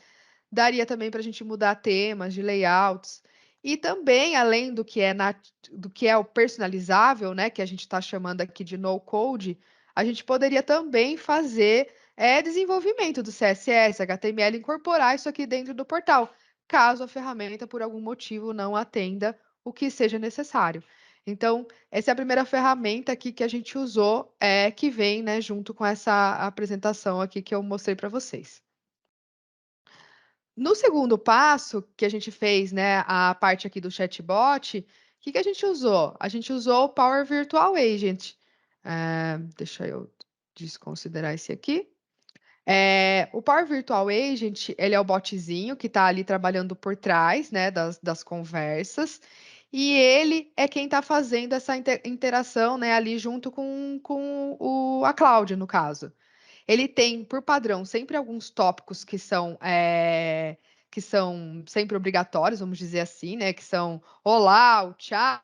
Daria também para a gente mudar temas de layouts. E também, além do que é o personalizável, né, que a gente está chamando aqui de no code, a gente poderia também fazer desenvolvimento do CSS, HTML, incorporar isso aqui dentro do portal, caso a ferramenta, por algum motivo, não atenda o que seja necessário. Então, essa é a primeira ferramenta aqui que a gente usou, que vem, né, junto com essa apresentação aqui que eu mostrei para vocês. No segundo passo, que a gente fez, né, a parte aqui do chatbot, o que a gente usou? A gente usou o Power Virtual Agent. Deixa eu desconsiderar esse aqui. O Power Virtual Agent, ele é o botzinho que está ali trabalhando por trás, né, das conversas, e ele é quem está fazendo essa interação, né, ali junto com a Cláudia, no caso. Ele tem, por padrão, sempre alguns tópicos que são sempre obrigatórios, vamos dizer assim, né? Que são olá, o tchau,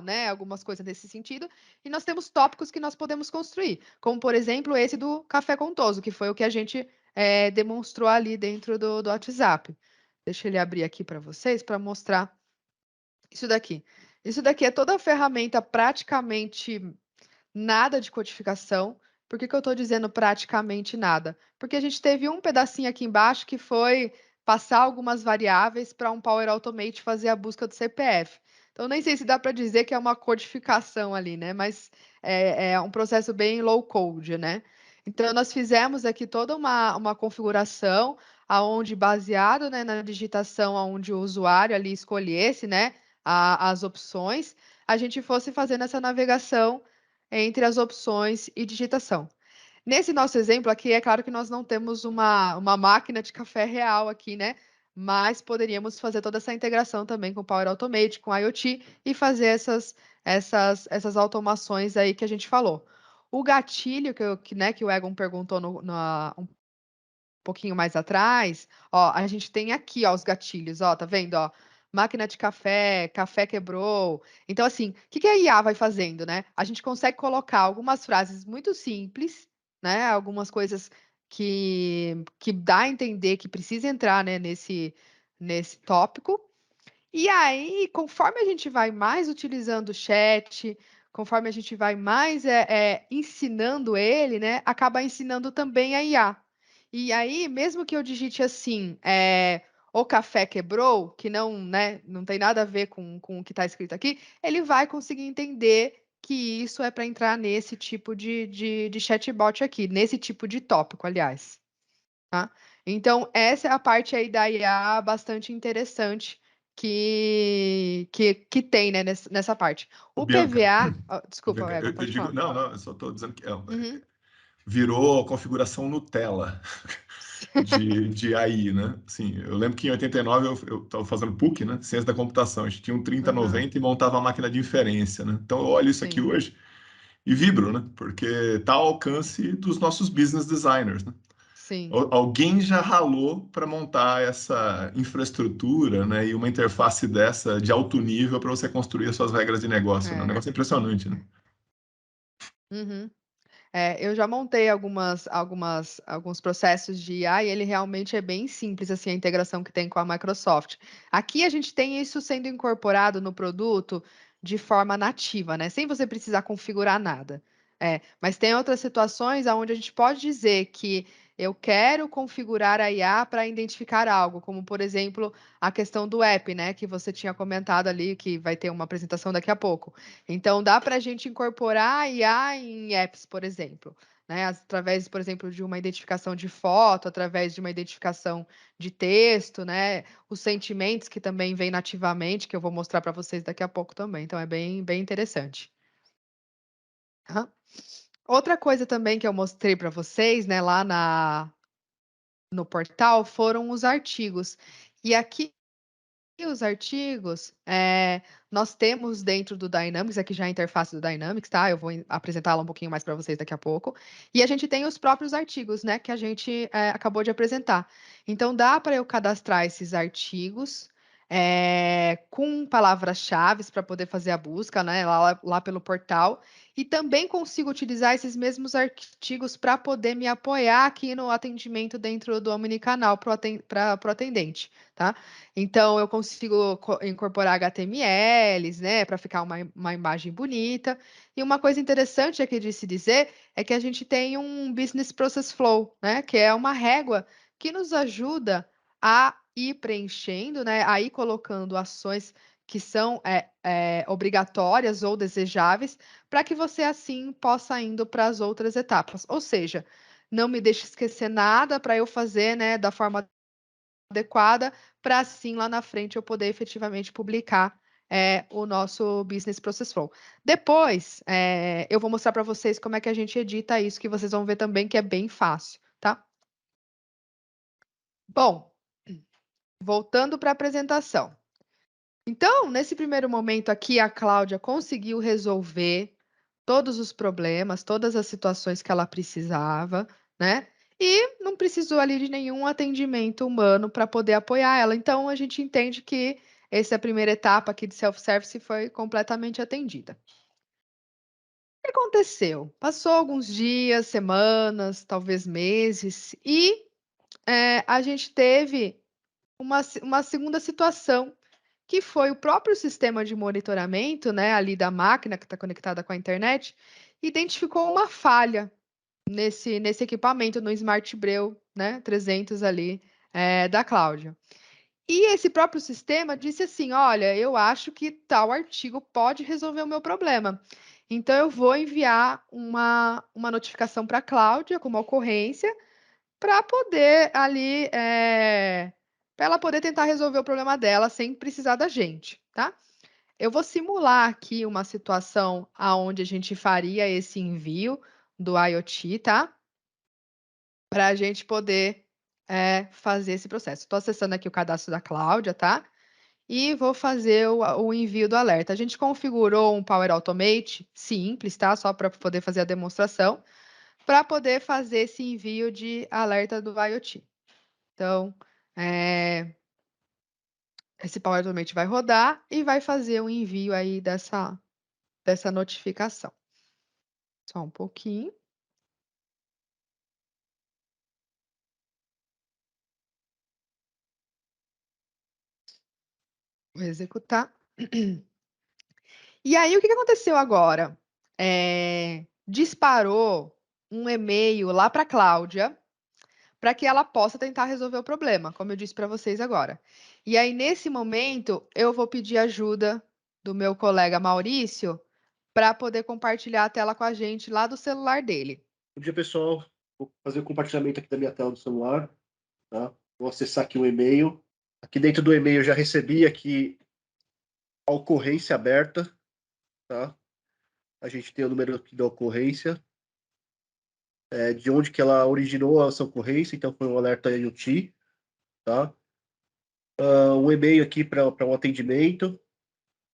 né? Algumas coisas nesse sentido. E nós temos tópicos que nós podemos construir, como, por exemplo, esse do café contoso, que foi o que a gente demonstrou ali dentro do WhatsApp. Deixa ele abrir aqui para vocês, para mostrar isso daqui. Isso daqui é toda a ferramenta praticamente nada de codificação. Por que que eu estou dizendo praticamente nada? Porque a gente teve um pedacinho aqui embaixo que foi passar algumas variáveis para um Power Automate fazer a busca do CPF. Então, nem sei se dá para dizer que é uma codificação ali, né? Mas é um processo bem low code, né? Então, nós fizemos aqui toda uma configuração aonde, baseado, né, na digitação, aonde o usuário ali escolhesse, né, as opções, a gente fosse fazendo essa navegação entre as opções e digitação. Nesse nosso exemplo aqui, é claro que nós não temos uma máquina de café real aqui, né? Mas poderíamos fazer toda essa integração também com o Power Automate, com IoT e fazer essas automações aí que a gente falou. O gatilho que o Egon perguntou um pouquinho mais atrás, ó, a gente tem aqui, ó, os gatilhos, ó, tá vendo, ó? Máquina de café, café quebrou. Então, assim, o que a IA vai fazendo, né? A gente consegue colocar algumas frases muito simples, né? Algumas coisas que dá a entender que precisa entrar, né, nesse tópico. E aí, conforme a gente vai mais utilizando o chat, conforme a gente vai mais ensinando ele, né, acaba ensinando também a IA. E aí, mesmo que eu digite assim, o café quebrou, que não, né, não tem nada a ver com o que está escrito aqui, ele vai conseguir entender que isso é para entrar nesse tipo de chatbot aqui, nesse tipo de tópico, aliás. Tá? Então, essa é a parte aí da IA bastante interessante que tem, né, nessa parte. Ô, O Bianca, PVA. ô, Desculpa, Bianca, Egon, eu pode digo, falar. não, não, eu só estou dizendo que Uhum. virou configuração Nutella de AI, né? Assim, eu lembro que em 89 eu estava fazendo PUC, né? Ciência da computação. A gente tinha um Uhum. 3090 e montava a máquina de inferência, né? Então eu olho isso aqui Sim, hoje e vibro, né? Porque está ao alcance dos nossos business designers, né? sim. Alguém já ralou para montar essa infraestrutura, né? E uma interface dessa de alto nível para você construir as suas regras de negócio, né? Um É. negócio impressionante, né? Uhum. Eu já montei alguns processos de IA e ele realmente é bem simples, assim, a integração que tem com a Microsoft. Aqui a gente tem isso sendo incorporado no produto de forma nativa, né? Sem você precisar configurar nada. Mas tem outras situações onde a gente pode dizer que eu quero configurar a IA para identificar algo, como, por exemplo, a questão do app, né? Que você tinha comentado ali, que vai ter uma apresentação daqui a pouco. Então, dá para a gente incorporar a IA em apps, por exemplo, né? Através, por exemplo, de uma identificação de foto, através de uma identificação de texto, né? Os sentimentos que também vêm nativamente, que eu vou mostrar para vocês daqui a pouco também. Então, é bem, bem interessante. Aham. Outra coisa também que eu mostrei para vocês, né, lá no portal, foram os artigos. E aqui os artigos, nós temos dentro do Dynamics, aqui já a interface do Dynamics, tá? Eu vou apresentá-la um pouquinho mais para vocês daqui a pouco. E a gente tem os próprios artigos, né, que a gente acabou de apresentar. Então, dá para eu cadastrar esses artigos com palavras-chave para poder fazer a busca, né, lá pelo portal. E também consigo utilizar esses mesmos artigos para poder me apoiar aqui no atendimento dentro do omnicanal para o atendente, tá? Então, eu consigo incorporar HTMLs, né, para ficar uma imagem bonita. E uma coisa interessante aqui de se dizer é que a gente tem um Business Process Flow, né, que é uma régua que nos ajuda a ir preenchendo, né, a ir colocando ações que são obrigatórias ou desejáveis, para que você assim possa indo para as outras etapas. Ou seja, não me deixe esquecer nada para eu fazer, né, da forma adequada, para assim lá na frente eu poder efetivamente publicar o nosso Business Process Flow. Depois, eu vou mostrar para vocês como é que a gente edita isso, que vocês vão ver também que é bem fácil, tá? Bom, voltando para a apresentação. Então, nesse primeiro momento aqui, a Cláudia conseguiu resolver todos os problemas, todas as situações que ela precisava, né? E não precisou ali de nenhum atendimento humano para poder apoiar ela. Então, a gente entende que essa primeira etapa aqui de self-service foi completamente atendida. O que aconteceu? Passou alguns dias, semanas, talvez meses, e a gente teve uma segunda situação, que foi o próprio sistema de monitoramento, né, ali da máquina que está conectada com a internet, identificou uma falha nesse equipamento, no Smart Breu, né, 300 ali, da Cláudia. E esse próprio sistema disse assim: olha, eu acho que tal artigo pode resolver o meu problema. Então, eu vou enviar uma notificação para a Cláudia com uma ocorrência para poder ali, para ela poder tentar resolver o problema dela sem precisar da gente, tá? Eu vou simular aqui uma situação aonde a gente faria esse envio do IoT, tá? Para a gente poder fazer esse processo. Estou acessando aqui o cadastro da Cláudia, tá? E vou fazer o envio do alerta. A gente configurou um Power Automate simples, tá? Só para poder fazer a demonstração, para poder fazer esse envio de alerta do IoT. Então, esse Power Automate vai rodar e vai fazer o envio aí dessa notificação. Só um pouquinho. Vou executar. E aí, o que aconteceu agora? Disparou um e-mail lá para a Cláudia, para que ela possa tentar resolver o problema, como eu disse para vocês agora. E aí, nesse momento, eu vou pedir ajuda do meu colega Maurício para poder compartilhar a tela com a gente lá do celular dele. Bom dia, pessoal. Vou fazer o compartilhamento aqui da minha tela do celular. Tá? Vou acessar aqui o e-mail. Aqui dentro do e-mail eu já recebi aqui a ocorrência aberta. Tá? A gente tem o número aqui da ocorrência, de onde que ela originou essa ocorrência. Então, foi um alerta IoT. Tá? Um e-mail aqui para um atendimento.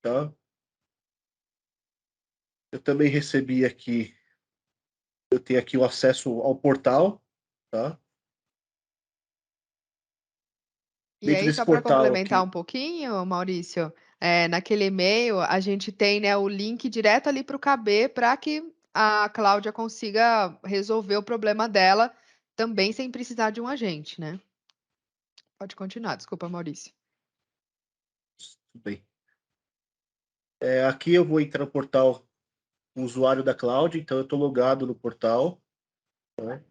Tá? Eu também recebi aqui, eu tenho aqui o acesso ao portal. Tá? E Dentro aí, desse só para portal complementar aqui, um pouquinho, Maurício, naquele e-mail a gente tem, né, o link direto ali para o KB para que a Cláudia consiga resolver o problema dela também sem precisar de um agente, né? Pode continuar, desculpa, Maurício. tudo bem. Aqui eu vou entrar no portal o usuário da cloud, então eu estou logado no portal. Né?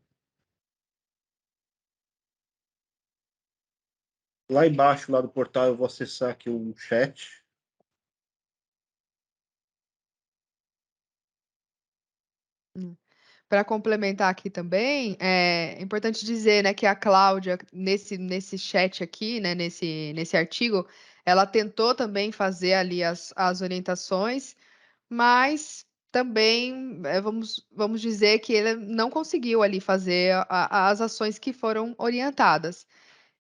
Lá embaixo, lá do portal, eu vou acessar aqui um chat. Para complementar aqui também, é importante dizer, né, que a Cláudia, nesse chat aqui, né, nesse artigo, ela tentou também fazer ali as orientações, mas também, vamos dizer que ele não conseguiu ali fazer as ações que foram orientadas.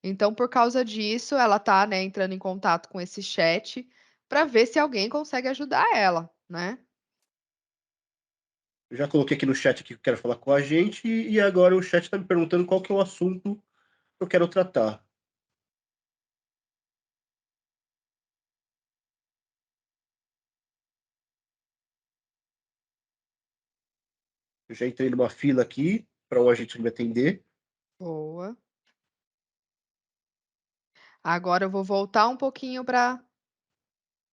Então, por causa disso, ela tá, né, entrando em contato com esse chat para ver se alguém consegue ajudar ela, né? Eu já coloquei aqui no chat que eu quero falar com a gente e agora o chat está me perguntando qual que é o assunto que eu quero tratar. Eu já entrei numa fila aqui para o agente me atender. Boa. Agora eu vou voltar um pouquinho para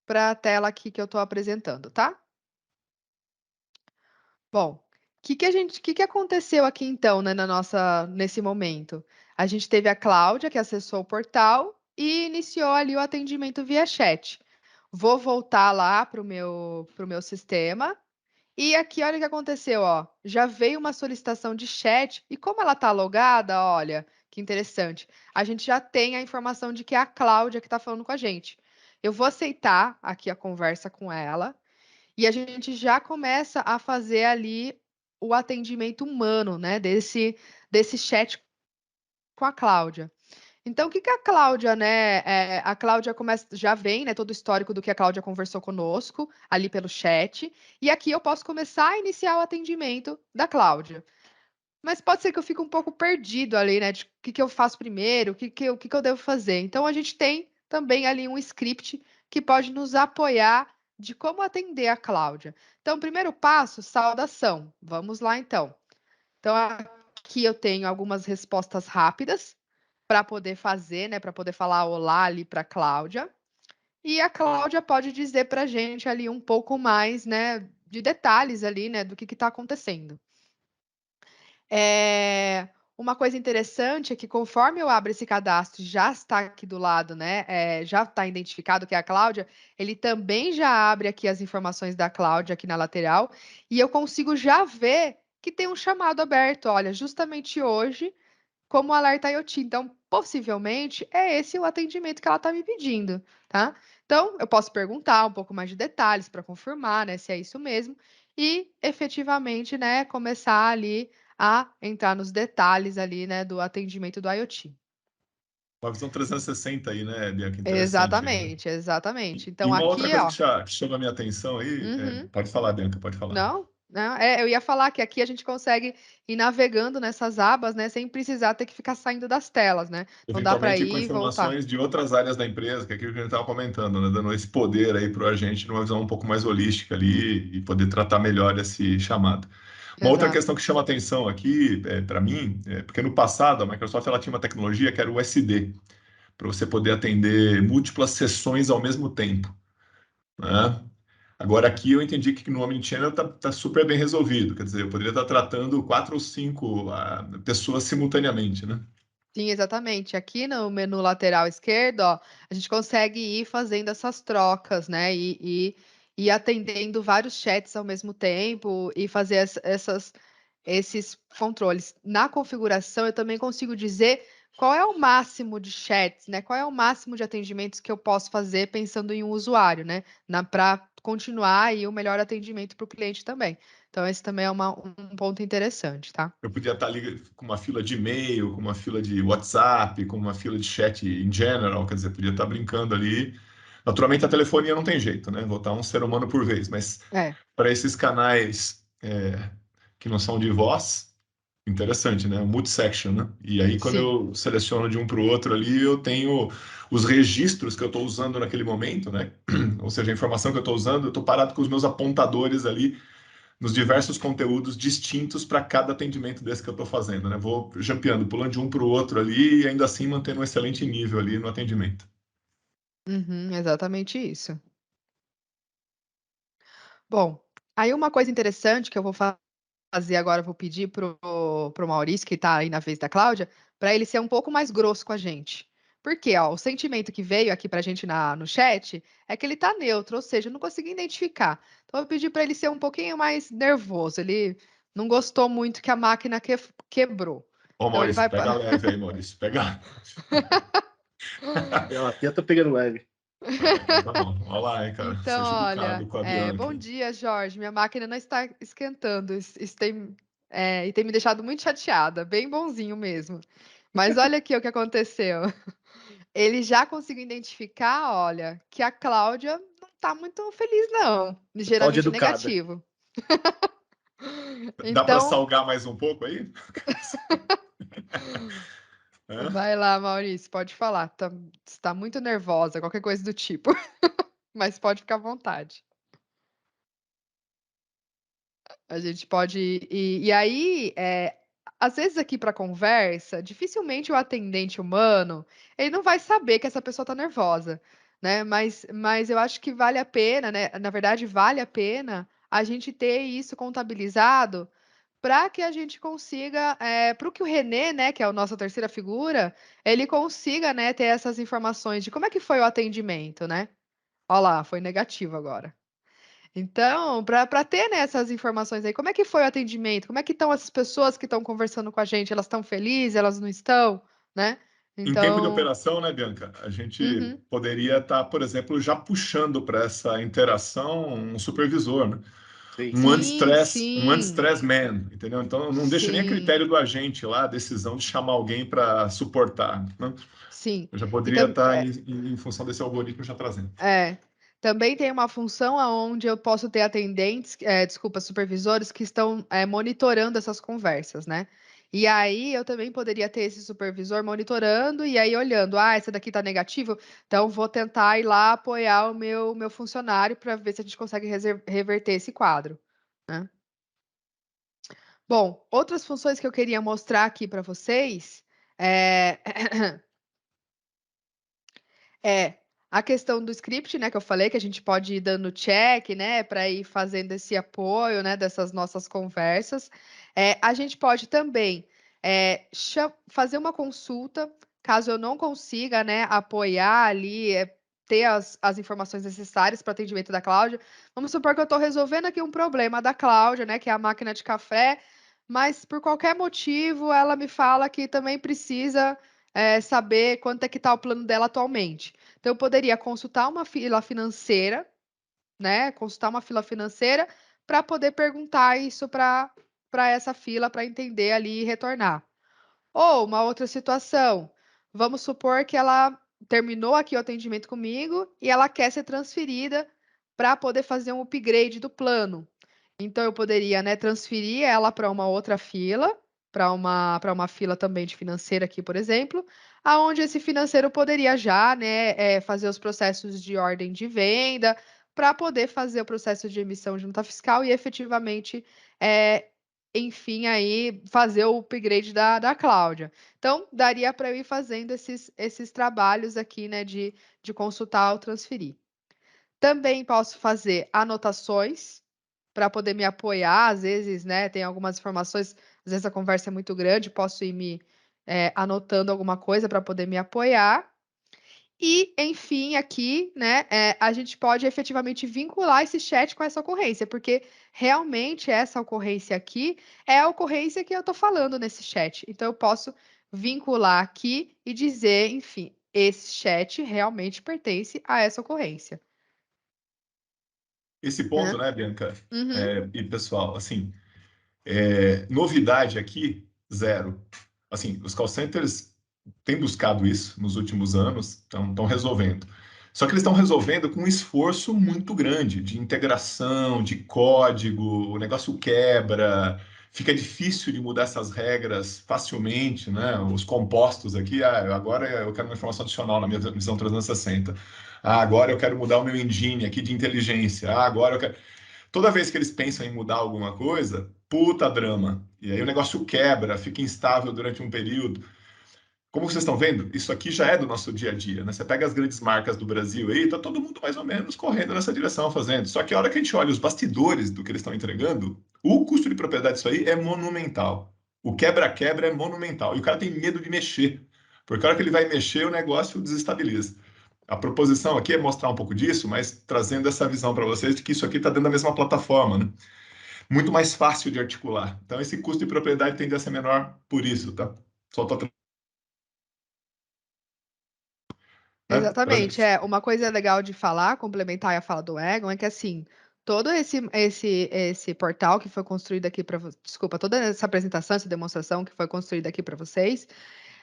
a tela aqui que eu estou apresentando, tá? Bom, que aconteceu aqui então, né, nesse momento? A gente teve a Cláudia que acessou o portal e iniciou ali o atendimento via chat. Vou voltar lá para o meu sistema. E aqui, olha o que aconteceu, ó. Já veio uma solicitação de chat e como ela está logada, olha, que interessante. A gente já tem a informação de que é a Cláudia que está falando com a gente. Eu vou aceitar aqui a conversa com ela e a gente já começa a fazer ali o atendimento humano, né, desse chat com a Cláudia. Então, o que a Cláudia, né? A Cláudia já vem, né? Todo o histórico do que a Cláudia conversou conosco ali pelo chat. E aqui eu posso começar a iniciar o atendimento da Cláudia. Mas pode ser que eu fique um pouco perdido ali, né? De o que eu faço primeiro, o que eu devo fazer. Então, a gente tem também ali um script que pode nos apoiar de como atender a Cláudia. Então, primeiro passo, saudação. Vamos lá, então. Então, aqui eu tenho algumas respostas rápidas para poder fazer, né? Para poder falar olá ali para a Cláudia. E a Cláudia pode dizer para a gente ali um pouco mais, né? De detalhes ali, né? Do que está acontecendo. Uma coisa interessante é que conforme eu abro esse cadastro, já está aqui do lado, né? Já está identificado que é a Cláudia, ele também já abre aqui as informações da Cláudia aqui na lateral, e eu consigo já ver que tem um chamado aberto. Olha, justamente hoje, como alerta IoT. Então, possivelmente, é esse o atendimento que ela está me pedindo, tá? Então, eu posso perguntar um pouco mais de detalhes para confirmar, né, se é isso mesmo, e efetivamente, né, começar ali a entrar nos detalhes ali, né, do atendimento do IoT. Uma visão 360 aí, né, Bianca? Interessante. Exatamente, exatamente. E Então, uma outra aqui, coisa ó. que chama a minha atenção aí, Uhum. pode falar, Bianca, pode falar. Não, não, eu ia falar que aqui a gente consegue ir navegando nessas abas, né, sem precisar ter que ficar saindo das telas, né? Então dá para Eventualmente com ir e voltar. informações de outras áreas da empresa, que é aquilo que a gente estava comentando, né? Dando esse poder aí para a gente numa visão um pouco mais holística ali e poder tratar melhor esse chamado. Uma outra Exato. questão que chama atenção aqui, para mim, porque no passado a Microsoft ela tinha uma tecnologia que era o SD, para você poder atender múltiplas sessões ao mesmo tempo, né? Agora aqui eu entendi que no Omnichannel está super bem resolvido, quer dizer, eu poderia estar tratando 4 ou 5 pessoas simultaneamente, né? Sim, exatamente. Aqui no menu lateral esquerdo, ó, a gente consegue ir fazendo essas trocas, né? E atendendo vários chats ao mesmo tempo e fazer esses controles. Na configuração, eu também consigo dizer qual é o máximo de chats, né? Qual é o máximo de atendimentos que eu posso fazer pensando em um usuário, né? Para continuar aí o melhor atendimento para o cliente também. Então, esse também é um ponto interessante, tá? Eu podia estar ali com uma fila de e-mail, com uma fila de WhatsApp, com uma fila de chat em general, quer dizer, podia estar brincando ali. Naturalmente, a telefonia não tem jeito, né? Vou estar um ser humano por vez, mas É, para esses canais que não são de voz, interessante, né? Multisection, né? E aí, quando sim. eu seleciono de um para o outro ali, eu tenho os registros que eu estou usando naquele momento, né? Ou seja, a informação que eu estou usando, eu estou parado com os meus apontadores ali nos diversos conteúdos distintos para cada atendimento desse que eu estou fazendo, né? Vou jampeando, pulando de um para o outro ali e ainda assim mantendo um excelente nível ali no atendimento. Uhum, exatamente isso. Bom, aí uma coisa interessante que eu vou fazer agora, eu vou pedir pro Maurício, que está aí na vez da Cláudia, para ele ser um pouco mais grosso com a gente. Porque, ó, o sentimento que veio aqui para a gente no chat é que ele está neutro, ou seja, eu não consegui identificar. Então, eu pedi para ele ser um pouquinho mais nervoso. Ele não gostou muito que a máquina quebrou. Ô, Então, ele Maurício, vai. pega leve aí, Maurício, pega. Aqui eu tô pegando leve. Então tá bom. Olha lá, hein, cara. Então, Seja educado olha, com a Bianca. bom dia, Jorge. Minha máquina não está esquentando. Isso tem, e tem me deixado muito chateada. Bem bonzinho mesmo. Mas olha aqui o que aconteceu. Ele já conseguiu identificar, olha, que a Cláudia não está muito feliz, não. Cláudia Ligeiramente educada. negativo. Dá para Então, salgar mais um pouco aí? Hã? vai lá, Maurício, pode falar. Está muito nervosa, qualquer coisa do tipo. Mas pode ficar à vontade. A gente pode. E aí, às vezes aqui para conversa, dificilmente o atendente humano ele não vai saber que essa pessoa está nervosa, né? Mas eu acho que vale a pena, né? Na verdade, vale a pena a gente ter isso contabilizado para que a gente consiga, para o que o Renê, né, que é a nossa terceira figura, ele consiga, né, ter essas informações de como é que foi o atendimento, né? Olha lá, foi negativo agora. Então, para ter, né, essas informações aí, como é que foi o atendimento? Como é que estão essas pessoas que estão conversando com a gente? Elas estão felizes? Elas não estão, né? Em tempo de Então, operação, né, Bianca? A gente uhum, poderia estar, por exemplo, já puxando para essa interação um supervisor, né? Sim. sim, Um sim, anti-stress man, entendeu? Então, não deixa nem a sim, critério do agente lá a decisão de chamar alguém para suportar, né? sim. Eu já E poderia tam- estar em função desse algoritmo já trazendo. É, também tem uma função onde eu posso ter atendentes, desculpa, supervisores que estão monitorando essas conversas, né? E aí eu também poderia ter esse supervisor monitorando e aí olhando, esse daqui tá negativo, então vou tentar ir lá apoiar o meu funcionário para ver se a gente consegue reverter esse quadro, né? Bom, outras funções que eu queria mostrar aqui para vocês é É, a questão do script, né, que eu falei, que a gente pode ir dando check, né, para ir fazendo esse apoio, né, dessas nossas conversas. A gente pode também fazer uma consulta, caso eu não consiga, né, apoiar ali, ter as informações necessárias para o atendimento da Cláudia. Vamos supor que eu estou resolvendo aqui um problema da Cláudia, né, que é a máquina de café, mas por qualquer motivo ela me fala que também precisa saber quanto é que está o plano dela atualmente. Então, eu poderia consultar uma fila financeira, né? Consultar uma fila financeira para poder perguntar isso para essa fila para entender ali e retornar. Ou uma outra situação, vamos supor que ela terminou aqui o atendimento comigo e ela quer ser transferida para poder fazer um upgrade do plano. Então eu poderia, né, transferir ela para uma outra fila, para uma fila também de financeira aqui, por exemplo, aonde esse financeiro poderia já, né, fazer os processos de ordem de venda para poder fazer o processo de emissão de nota fiscal e efetivamente, enfim, aí fazer o upgrade da Cláudia. Então daria para eu ir fazendo esses trabalhos aqui, né, de consultar ou transferir. Também posso fazer anotações para poder me apoiar, às vezes, né, tem algumas informações, às vezes a conversa é muito grande, posso ir me anotando alguma coisa para poder me apoiar. E, enfim, aqui, né, a gente pode efetivamente vincular esse chat com essa ocorrência, porque realmente essa ocorrência aqui é a ocorrência que eu estou falando nesse chat. Então, eu posso vincular aqui e dizer, enfim, esse chat realmente pertence a essa ocorrência, Esse ponto, né? né, Bianca, Uhum. e pessoal, assim, novidade aqui, zero. Assim, os call centers têm buscado isso nos últimos anos, estão resolvendo. Só que eles estão resolvendo com um esforço muito grande de integração, de código, o negócio quebra, fica difícil de mudar essas regras facilmente, né? Os compostos aqui, agora eu quero uma informação adicional na minha visão 360. Agora eu quero mudar o meu engine aqui de inteligência. Agora eu quero. Toda vez que eles pensam em mudar alguma coisa, puta drama. E aí o negócio quebra, fica instável durante um período. Como vocês estão vendo, isso aqui já é do nosso dia a dia, né? Você pega as grandes marcas do Brasil aí, tá todo mundo mais ou menos correndo nessa direção, fazendo. Só que a hora que a gente olha os bastidores do que eles estão entregando, o custo de propriedade disso aí é monumental. O quebra-quebra é monumental. E o cara tem medo de mexer. Porque a hora que ele vai mexer, o negócio desestabiliza. A proposição aqui é mostrar um pouco disso, mas trazendo essa visão para vocês de que isso aqui está dentro da mesma plataforma, né? Muito mais fácil de articular. Então, esse custo de propriedade tende a ser menor por isso, tá? Só tô né? Exatamente. Uma coisa legal de falar, complementar a fala do Egon, é que assim, todo esse portal que foi construído aqui para desculpa, toda essa apresentação, essa demonstração que foi construída aqui para vocês,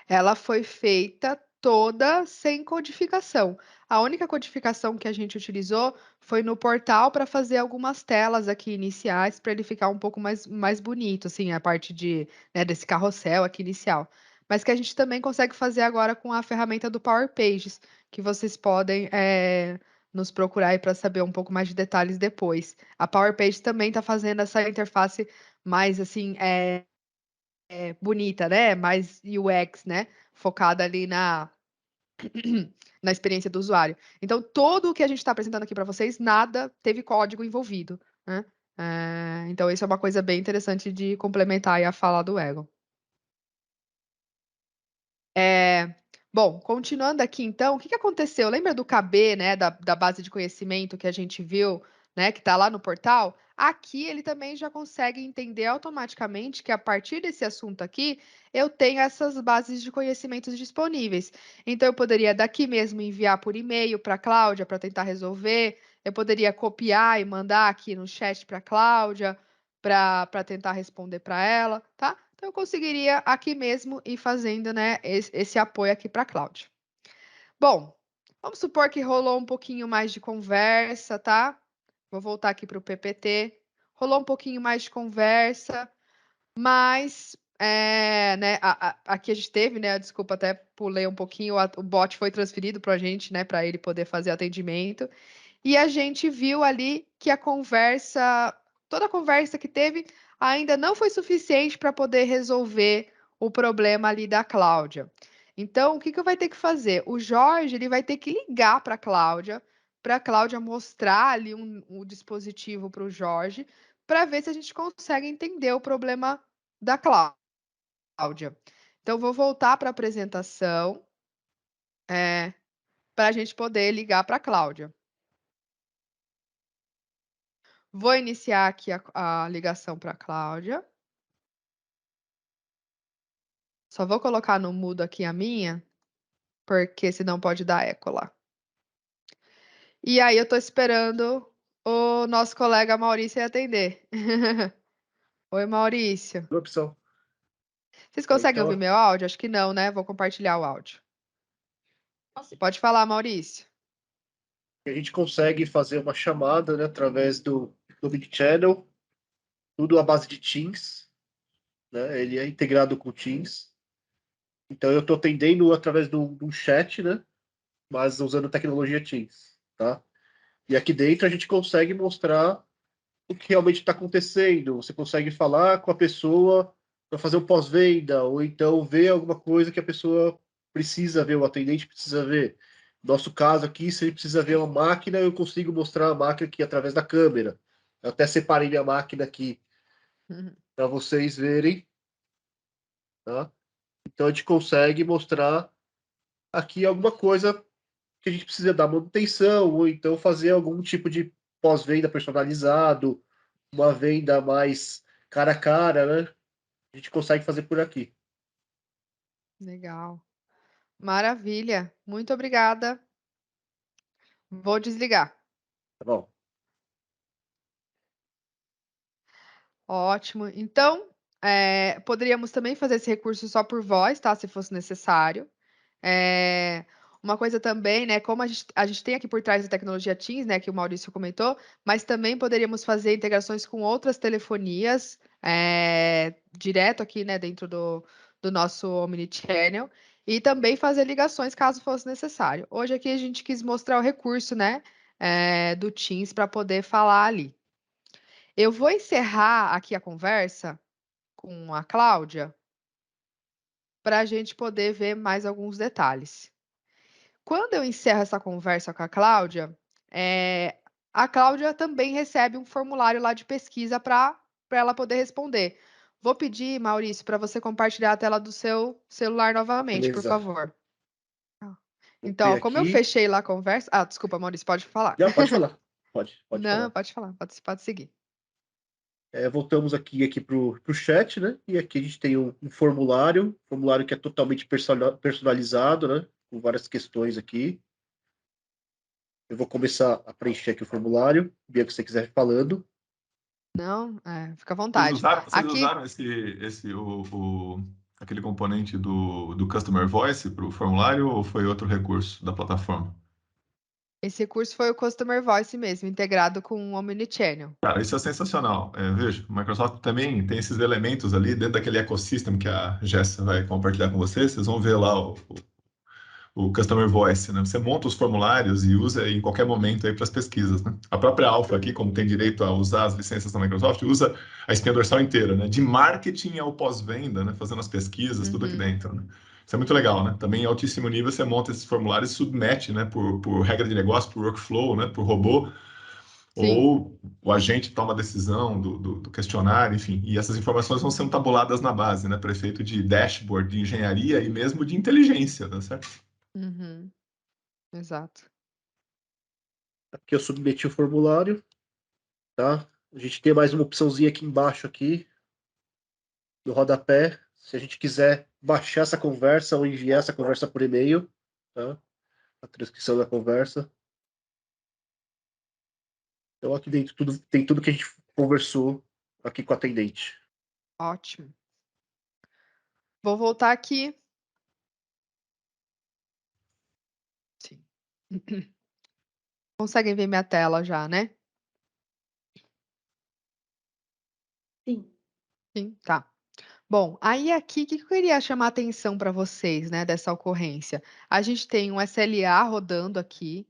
ela foi feita toda sem codificação. A única codificação que a gente utilizou foi no portal para fazer algumas telas aqui iniciais para ele ficar um pouco mais bonito, assim, a parte né, desse carrossel aqui inicial. Mas que a gente também consegue fazer agora com a ferramenta do Power Pages, que vocês podem nos procurar aí para saber um pouco mais de detalhes depois. A Power Pages também está fazendo essa interface mais assim, bonita, né? Mais UX, né? Focada ali na experiência do usuário. Então, todo o que a gente está apresentando aqui para vocês, nada teve código envolvido, né? Então, isso é uma coisa bem interessante de complementar aí a fala do Egon. Bom, continuando aqui então, o que aconteceu? Lembra do KB, né, da base de conhecimento que a gente viu, né, que está lá no portal? Aqui ele também já consegue entender automaticamente que a partir desse assunto aqui, eu tenho essas bases de conhecimentos disponíveis. Então, eu poderia daqui mesmo enviar por e-mail para a Cláudia para tentar resolver, eu poderia copiar e mandar aqui no chat para a Cláudia para tentar responder para ela, tá? Então, eu conseguiria aqui mesmo ir fazendo, né, esse apoio aqui para a Cláudia. Bom, vamos supor que rolou um pouquinho mais de conversa, tá? Vou voltar aqui para o PPT. Rolou um pouquinho mais de conversa, mas, né, aqui a gente teve, né, desculpa, até pulei um pouquinho, o bot foi transferido para a gente, né, para ele poder fazer atendimento. E a gente viu ali que toda a conversa que teve ainda não foi suficiente para poder resolver o problema ali da Cláudia. Então, o que vai ter que fazer? O Jorge ele vai ter que ligar para a Cláudia mostrar ali o dispositivo para o Jorge, para ver se a gente consegue entender o problema da Cláudia. Então, vou voltar para a apresentação, para a gente poder ligar para a Cláudia. Vou iniciar aqui a ligação para a Cláudia. Só vou colocar no mudo aqui a minha, porque senão pode dar eco lá. E aí eu estou esperando o nosso colega Maurício atender. Oi, Maurício. Boa opção. Vocês conseguem Então, ouvir meu áudio? Acho que não, né? Vou compartilhar o áudio. Pode falar, Maurício. a gente consegue fazer uma chamada, né, através do Omnichannel, tudo à base de Teams, né? Ele é integrado com o Teams. Então eu estou atendendo através do chat, né? Mas usando tecnologia Teams, tá? E aqui dentro a gente consegue mostrar o que realmente está acontecendo. Você consegue falar com a pessoa para fazer um pós-venda, ou então ver alguma coisa que a pessoa precisa ver, o atendente precisa ver. Nosso caso aqui, se ele precisa ver uma máquina, eu consigo mostrar a máquina aqui através da câmera. Eu até separei minha máquina aqui para vocês verem, tá? Então a gente consegue mostrar aqui alguma coisa que a gente precisa dar manutenção, ou então fazer algum tipo de pós-venda personalizado, uma venda mais cara a cara, né? A gente consegue fazer por aqui. Legal. Maravilha. Muito obrigada. Vou desligar. Tá bom? Ótimo. Então, poderíamos também fazer esse recurso só por voz, tá? Se fosse necessário. Uma coisa também, né? Como a gente tem aqui por trás a tecnologia Teams, né? Que o Maurício comentou, mas também poderíamos fazer integrações com outras telefonias, direto aqui, né? Dentro do nosso Omnichannel. E também fazer ligações caso fosse necessário. Hoje aqui a gente quis mostrar o recurso, né? Do Teams para poder falar ali. Eu vou encerrar aqui a conversa com a Cláudia para a gente poder ver mais alguns detalhes. Quando eu encerro essa conversa com a Cláudia também recebe um formulário lá de pesquisa para ela poder responder. Vou pedir, Maurício, para você compartilhar a tela do seu celular novamente, por Beleza. favor. Vou ver Então, como eu aqui. fechei lá a conversa. Ah, desculpa, Maurício, pode falar. Já, pode falar. Pode Não, falar. pode falar, pode seguir. Voltamos aqui pro chat, né? E aqui a gente tem um formulário que é totalmente personalizado, né? Com várias questões aqui. Eu vou começar a preencher aqui o formulário. Bianca, se você quiser ir falando. Não, fica à Vocês vontade. usaram, vocês Aqui, usaram aquele componente do Customer Voice para o formulário ou foi outro recurso da plataforma? esse recurso foi o Customer Voice mesmo, integrado com o Omnichannel. Cara, isso é sensacional. Veja, o Microsoft também tem esses elementos ali dentro daquele ecossistema que a Jéssica vai compartilhar com vocês. Vocês vão ver lá o Customer Voice, né? Você monta os formulários e usa em qualquer momento aí para as pesquisas, né? A própria Alpha aqui, como tem direito a usar as licenças da Microsoft, usa a espinha dorsal inteira, né? De marketing ao pós-venda, né? Fazendo as pesquisas, tudo aqui dentro, né? Isso é muito legal, né? Também em altíssimo nível você monta esses formulários e submete, né? Por regra de negócio, por workflow, né? Por robô, Sim. ou o agente toma a decisão do questionário, enfim. E essas informações vão sendo tabuladas na base, né? Para efeito de dashboard, de engenharia e mesmo de inteligência, tá certo? Uhum. Exato. Aqui eu submeti o formulário, tá? A gente tem mais uma opçãozinha aqui embaixo, aqui, no rodapé. Se a gente quiser baixar essa conversa ou enviar essa conversa por e-mail, tá? A transcrição da conversa. Então aqui dentro tem tudo que a gente conversou aqui com a atendente. Ótimo. Vou voltar aqui. Sim. Conseguem ver minha tela já, né? Sim. Sim, tá. Bom, aí aqui, o que eu queria chamar a atenção para vocês, né, dessa ocorrência? A gente tem um SLA rodando aqui,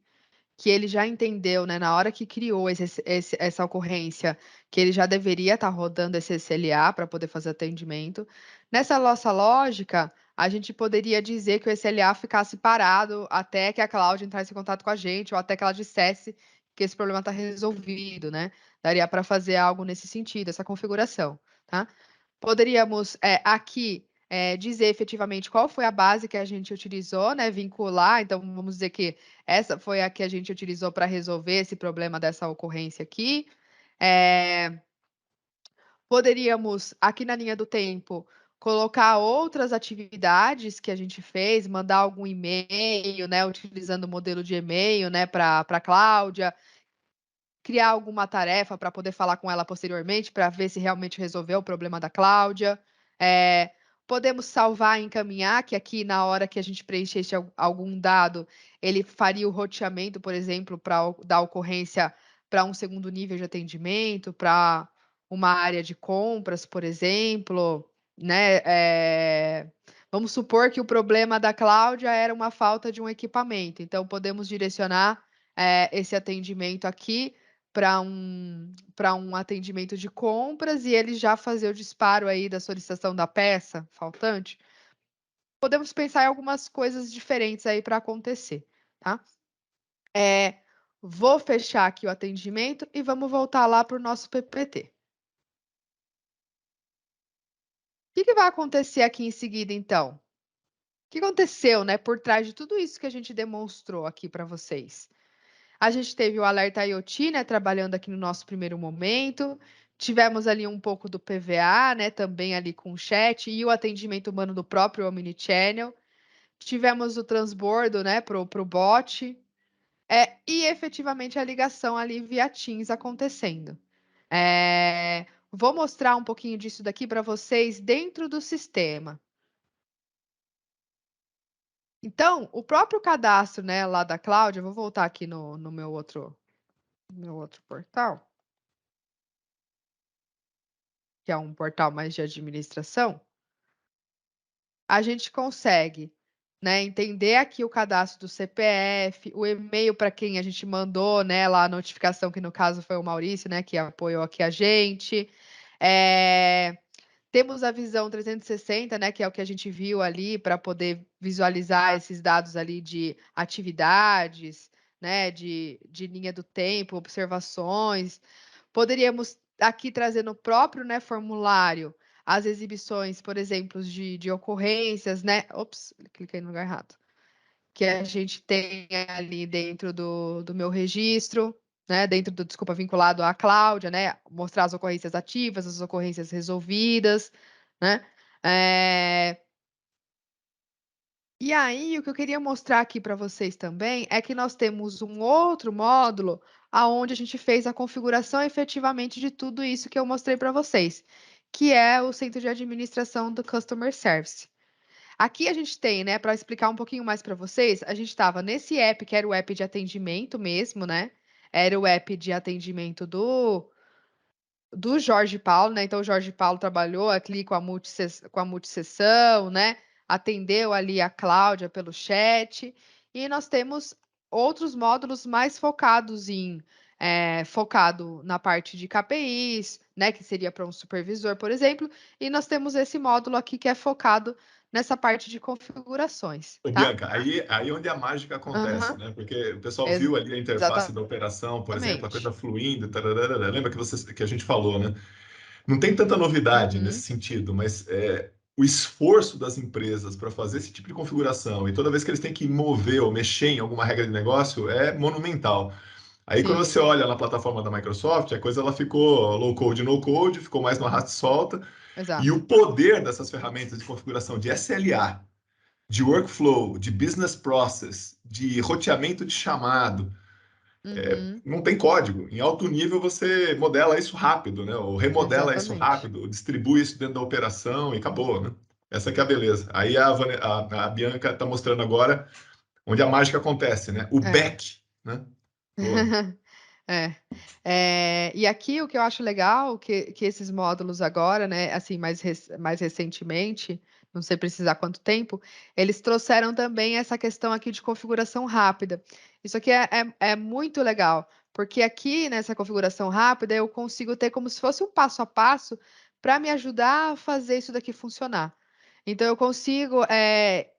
que ele já entendeu, né, na hora que criou essa ocorrência, que ele já deveria estar rodando esse SLA para poder fazer atendimento. Nessa nossa lógica, a gente poderia dizer que o SLA ficasse parado até que a Cláudia entrasse em contato com a gente, ou até que ela dissesse que esse problema está resolvido, né? Daria para fazer algo nesse sentido, essa configuração, tá? Poderíamos aqui dizer efetivamente qual foi a base que a gente utilizou, né? Vincular, então vamos dizer que essa foi a que a gente utilizou para resolver esse problema dessa ocorrência aqui. Poderíamos, aqui na linha do tempo, colocar outras atividades que a gente fez, mandar algum e-mail, né? Utilizando o modelo de e-mail, né, para a Cláudia, criar alguma tarefa para poder falar com ela posteriormente, para ver se realmente resolveu o problema da Cláudia. Podemos salvar e encaminhar, que aqui na hora que a gente preenchesse algum dado, ele faria o roteamento, por exemplo, para dar ocorrência para um segundo nível de atendimento, para uma área de compras, por exemplo, né? Vamos supor que o problema da Cláudia era uma falta de um equipamento, então podemos direcionar esse atendimento aqui para um atendimento de compras e ele já fazer o disparo aí da solicitação da peça faltante. Podemos pensar em algumas coisas diferentes aí para acontecer, tá? Vou fechar aqui o atendimento e vamos voltar lá para o nosso PPT. O que vai acontecer aqui em seguida, então? O que aconteceu, né, por trás de tudo isso que a gente demonstrou aqui para vocês? A gente teve o alerta IoT, né, trabalhando aqui no nosso primeiro momento. Tivemos ali um pouco do PVA, né, também ali com o chat e o atendimento humano do próprio Omnichannel. Tivemos o transbordo, né, pro bot. E efetivamente a ligação ali via Teams acontecendo. Vou mostrar um pouquinho disso daqui para vocês dentro do sistema. Então, o próprio cadastro, né, lá da Cláudia, vou voltar aqui no meu outro portal, que é um portal mais de administração, a gente consegue, né, entender aqui o cadastro do CPF, o e-mail para quem a gente mandou, né, lá a notificação, que no caso foi o Maurício, né, que apoiou aqui a gente. Temos a visão 360, né, que é o que a gente viu ali para poder visualizar esses dados ali de atividades, né, de linha do tempo, observações. Poderíamos aqui trazer no próprio, né, formulário as exibições, por exemplo, de ocorrências, né? Ops, cliquei no lugar errado. Que a gente tem ali dentro do meu registro, né? Dentro do, desculpa, vinculado à Cláudia, né? Mostrar as ocorrências ativas, as ocorrências resolvidas, né? E aí, o que eu queria mostrar aqui para vocês também é que nós temos um outro módulo aonde a gente fez a configuração efetivamente de tudo isso que eu mostrei para vocês, que é o centro de administração do Customer Service. Aqui a gente tem, né, para explicar um pouquinho mais para vocês, a gente estava nesse app, que era o app de atendimento mesmo, né? Era o app de atendimento do Jorge Paulo, né? Então, o Jorge Paulo trabalhou ali com a multisessão, né? Atendeu ali a Cláudia pelo chat. E nós temos outros módulos mais focados focado na parte de KPIs, né? Que seria para um supervisor, por exemplo. E nós temos esse módulo aqui que é focado nessa parte de configurações, Ô, tá? Bianca, aí onde a mágica acontece, Aham, né? Porque o pessoal viu ali a interface da operação, por exemplo, a coisa exatamente. fluindo, tararara, lembra que a gente falou, né? Não tem tanta novidade nesse Uhum, sentido, mas o esforço das empresas para fazer esse tipo de configuração e toda vez que eles têm que mover ou mexer em alguma regra de negócio é monumental. Aí quando sim, você olha na plataforma da Microsoft, a coisa ela ficou low code, no code, ficou mais no arrasta e solta, e o exato. poder dessas ferramentas de configuração de SLA, de workflow, de business process, de roteamento de chamado, Uhum, não tem código. Em alto nível você modela isso rápido, né? Ou remodela isso exatamente. rápido, ou distribui isso dentro da operação e acabou, né? Essa que é a beleza. Aí a Bianca está mostrando agora onde a mágica acontece, né? O É. back, né? Boa. É. E aqui o que eu acho legal, que esses módulos agora, né, assim, mais recentemente, não sei precisar quanto tempo, eles trouxeram também essa questão aqui de configuração rápida. Isso aqui é muito legal, porque aqui nessa configuração rápida eu consigo ter como se fosse um passo a passo para me ajudar a fazer isso daqui funcionar. Então eu consigo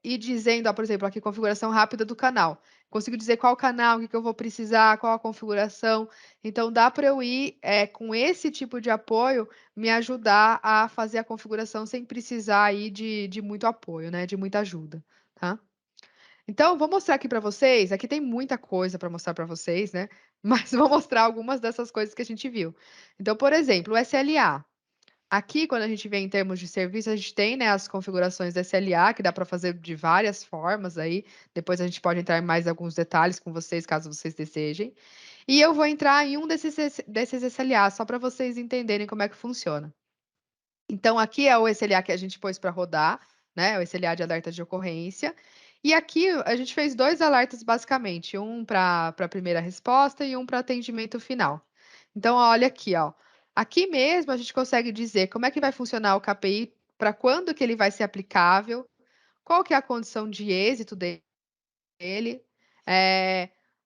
ir dizendo, ó, por exemplo, aqui configuração rápida do canal. Consigo dizer qual canal, o que eu vou precisar, qual a configuração. Então, dá para eu ir com esse tipo de apoio, me ajudar a fazer a configuração sem precisar aí de muito apoio, né? De muita ajuda, tá? Então, vou mostrar aqui para vocês. Aqui tem muita coisa para mostrar para vocês, né? Mas vou mostrar algumas dessas coisas que a gente viu. Então, por exemplo, o SLA. Aqui, quando a gente vê em termos de serviço, a gente tem, né, as configurações SLA, que dá para fazer de várias formas aí. Depois a gente pode entrar em mais alguns detalhes com vocês, caso vocês desejem. E eu vou entrar em um desses SLA, só para vocês entenderem como é que funciona. Então, aqui é o SLA que a gente pôs para rodar, né? O SLA de alerta de ocorrência. E aqui a gente fez dois alertas, basicamente, um para a primeira resposta e um para atendimento final. Então, olha aqui, ó. Aqui mesmo a gente consegue dizer como é que vai funcionar o KPI, para quando que ele vai ser aplicável, qual que é a condição de êxito dele,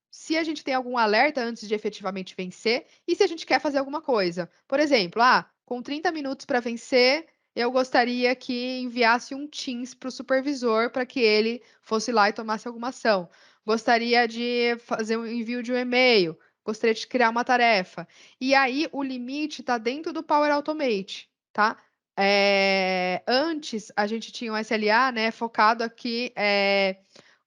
se a gente tem algum alerta antes de efetivamente vencer e se a gente quer fazer alguma coisa. Por exemplo, com 30 minutos para vencer, eu gostaria que enviasse um Teams para o supervisor para que ele fosse lá e tomasse alguma ação. Gostaria de fazer um envio de um e-mail. Gostaria de criar uma tarefa. E aí, o limite está dentro do Power Automate, tá? Antes, a gente tinha um SLA, né, focado aqui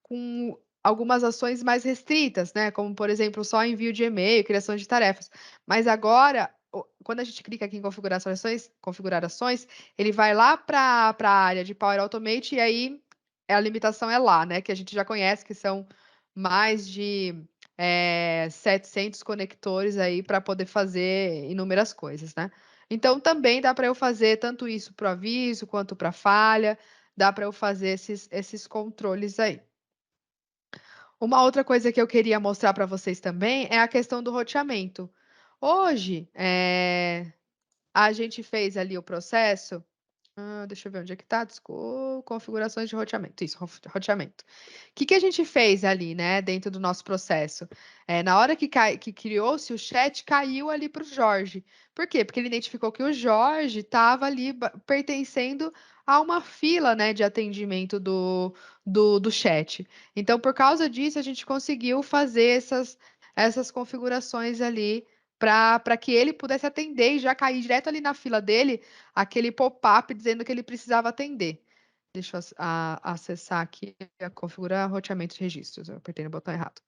com algumas ações mais restritas, né? Como, por exemplo, só envio de e-mail, criação de tarefas. Mas agora, quando a gente clica aqui em configurar ações, ele vai lá para a área de Power Automate e aí a limitação é lá, né? Que a gente já conhece, que são mais de 700 conectores aí para poder fazer inúmeras coisas, né? Então, também dá para eu fazer tanto isso para o aviso quanto para falha, dá para eu fazer esses controles aí. Uma outra coisa que eu queria mostrar para vocês também é a questão do roteamento. Hoje, a gente fez ali o processo. Deixa eu ver onde é que tá. Desculpa, configurações de roteamento. Isso, roteamento. O que a gente fez ali, né, dentro do nosso processo? Na hora que criou-se o chat, caiu ali para o Jorge. Por quê? Porque ele identificou que o Jorge estava ali pertencendo a uma fila, né, de atendimento do chat. Então, por causa disso, a gente conseguiu fazer essas configurações ali para que ele pudesse atender e já cair direto ali na fila dele aquele pop-up dizendo que ele precisava atender. Deixa eu acessar aqui a configurar roteamento de registros. Eu apertei no botão errado.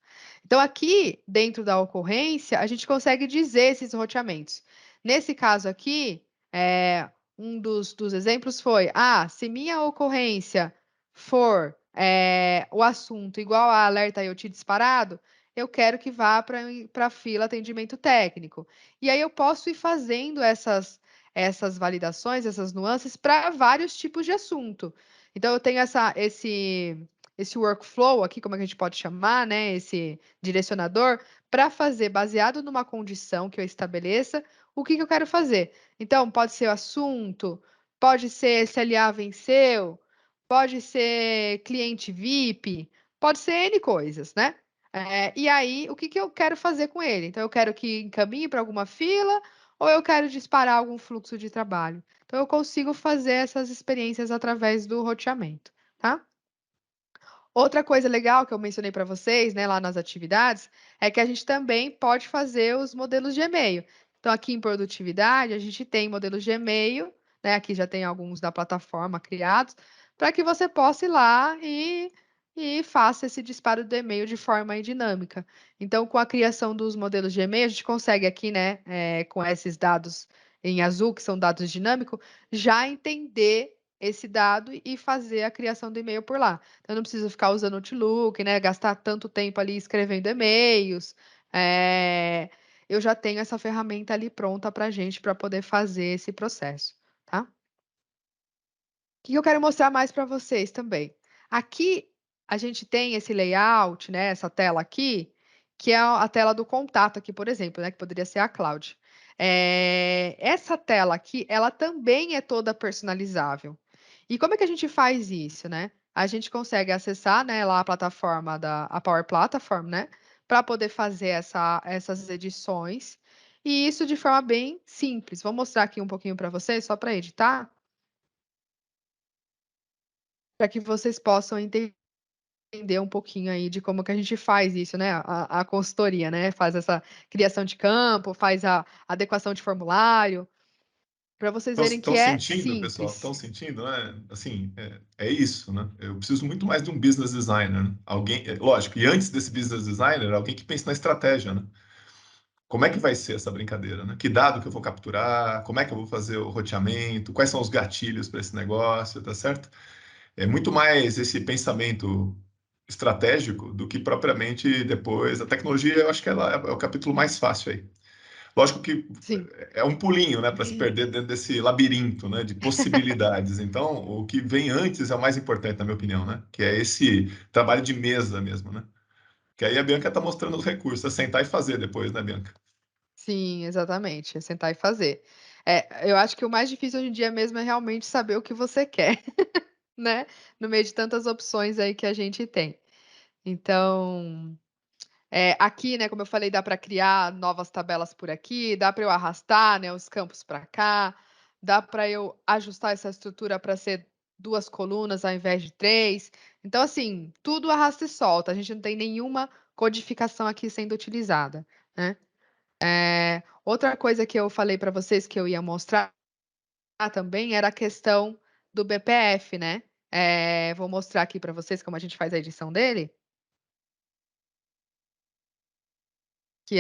Então, aqui, dentro da ocorrência, a gente consegue dizer esses roteamentos. Nesse caso aqui, um dos exemplos foi: se minha ocorrência for o assunto igual a alerta IoT disparado, eu quero que vá para a fila atendimento técnico. E aí eu posso ir fazendo essas validações, essas nuances para vários tipos de assunto. Então, eu tenho esse workflow aqui, como a gente pode chamar, né? Esse direcionador, para fazer, baseado numa condição que eu estabeleça, o que eu quero fazer. Então, pode ser o assunto, pode ser SLA venceu, pode ser cliente VIP, pode ser N coisas, né? E aí, o que eu quero fazer com ele? Então, eu quero que encaminhe para alguma fila ou eu quero disparar algum fluxo de trabalho. Então, eu consigo fazer essas experiências através do roteamento, tá? Outra coisa legal que eu mencionei para vocês, né, lá nas atividades, é que a gente também pode fazer os modelos de e-mail. Então, aqui em produtividade, a gente tem modelos de e-mail, né? Aqui já tem alguns da plataforma criados, para que você possa ir lá e faça esse disparo do e-mail de forma dinâmica. Então, com a criação dos modelos de e-mail, a gente consegue aqui, né, com esses dados em azul, que são dados dinâmicos, já entender esse dado e fazer a criação do e-mail por lá. Então, eu não preciso ficar usando Outlook, né? Gastar tanto tempo ali escrevendo e-mails. Eu já tenho essa ferramenta ali pronta para a gente para poder fazer esse processo, tá? O que eu quero mostrar mais para vocês também? Aqui a gente tem esse layout, né? Essa tela aqui, que é a tela do contato aqui, por exemplo, né? Que poderia ser a Cloud. Essa tela aqui, ela também é toda personalizável. E como é que a gente faz isso, né? A gente consegue acessar, né, lá a plataforma a Power Platform, né, para poder fazer essas edições. E isso de forma bem simples. Vou mostrar aqui um pouquinho para vocês, só para editar, para que vocês possam entender um pouquinho aí de como que a gente faz isso, né? A consultoria, né? Faz essa criação de campo, faz a adequação de formulário, para vocês verem que Estão é sentindo, pessoal? Estão simples. sentindo, né? Assim, é isso, né? Eu preciso muito mais de um business designer, né? Alguém, lógico, e antes desse business designer, alguém que pense na estratégia, né? Como é que vai ser essa brincadeira, né? Que dado que eu vou capturar? Como é que eu vou fazer o roteamento? Quais são os gatilhos para esse negócio, tá certo? É muito mais esse pensamento estratégico do que propriamente depois. A tecnologia, eu acho que ela é o capítulo mais fácil aí. Lógico que Sim. é um pulinho, né, para se perder dentro desse labirinto, né, de possibilidades. Então, o que vem antes é o mais importante, na minha opinião, né, que é esse trabalho de mesa mesmo, né. Que aí a Bianca está mostrando os recursos, é sentar e fazer depois, né, Bianca? Sim, exatamente, é sentar e fazer. Eu acho que o mais difícil hoje em dia mesmo é realmente saber o que você quer, né, no meio de tantas opções aí que a gente tem. Então, aqui, né, como eu falei, dá para criar novas tabelas por aqui, dá para eu arrastar, né, os campos para cá, dá para eu ajustar essa estrutura para ser 2 colunas ao invés de 3. Então, assim, tudo arrasta e solta, a gente não tem nenhuma codificação aqui sendo utilizada, né. Outra coisa que eu falei para vocês que eu ia mostrar também era a questão do BPF, né. Vou mostrar aqui para vocês como a gente faz a edição dele. Que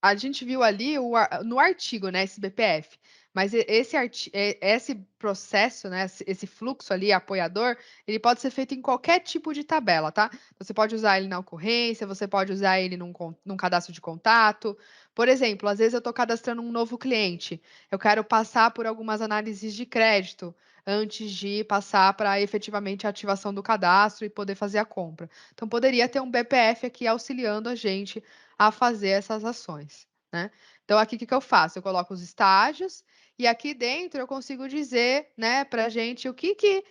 a gente viu ali no artigo, né, esse BPF, mas esse processo, né, esse fluxo ali apoiador, ele pode ser feito em qualquer tipo de tabela, tá? Você pode usar ele na ocorrência, você pode usar ele num cadastro de contato. Por exemplo, às vezes eu estou cadastrando um novo cliente, eu quero passar por algumas análises de crédito antes de passar para efetivamente a ativação do cadastro e poder fazer a compra. Então poderia ter um BPF aqui auxiliando a gente a fazer essas ações, né. Então aqui o que que eu faço? Eu coloco os estágios e aqui dentro eu consigo dizer, né, pra gente o que que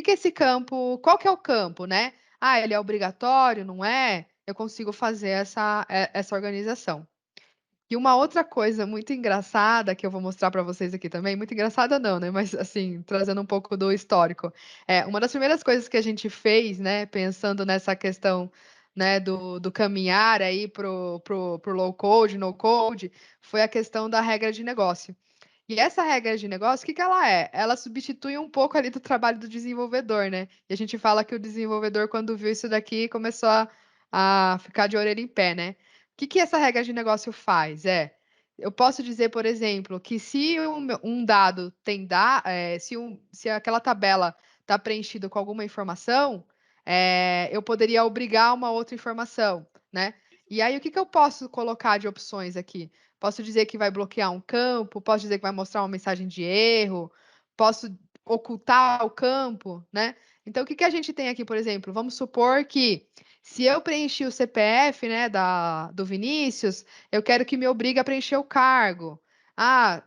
esse campo qual que é o campo, né. Ah, ele é obrigatório, não é? Eu consigo fazer essa organização. E uma outra coisa muito engraçada que eu vou mostrar para vocês aqui também, muito engraçada não, né, mas assim, trazendo um pouco do histórico. Uma das primeiras coisas que a gente fez, né, pensando nessa questão, né, do caminhar aí pro low code, no code, foi a questão da regra de negócio. E essa regra de negócio, o que que ela é? Ela substitui um pouco ali do trabalho do desenvolvedor, né. E a gente fala que o desenvolvedor quando viu isso daqui começou a ficar de orelha em pé, né. O que essa regra de negócio faz? Eu posso dizer, por exemplo, que se um dado se aquela tabela está preenchido com alguma informação, eu poderia obrigar uma outra informação, né? E aí, o que eu posso colocar de opções aqui? Posso dizer que vai bloquear um campo, posso dizer que vai mostrar uma mensagem de erro, posso ocultar o campo, né? Então, o que a gente tem aqui, por exemplo? Vamos supor que se eu preenchi o CPF, né, do Vinícius, eu quero que me obrigue a preencher o cargo.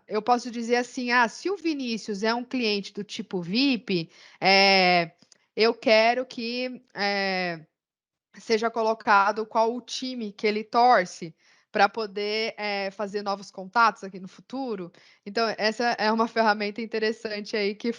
Eu posso dizer assim, se o Vinícius é um cliente do tipo VIP, eu quero que seja colocado qual o time que ele torce para poder fazer novos contatos aqui no futuro. Então, essa é uma ferramenta interessante aí que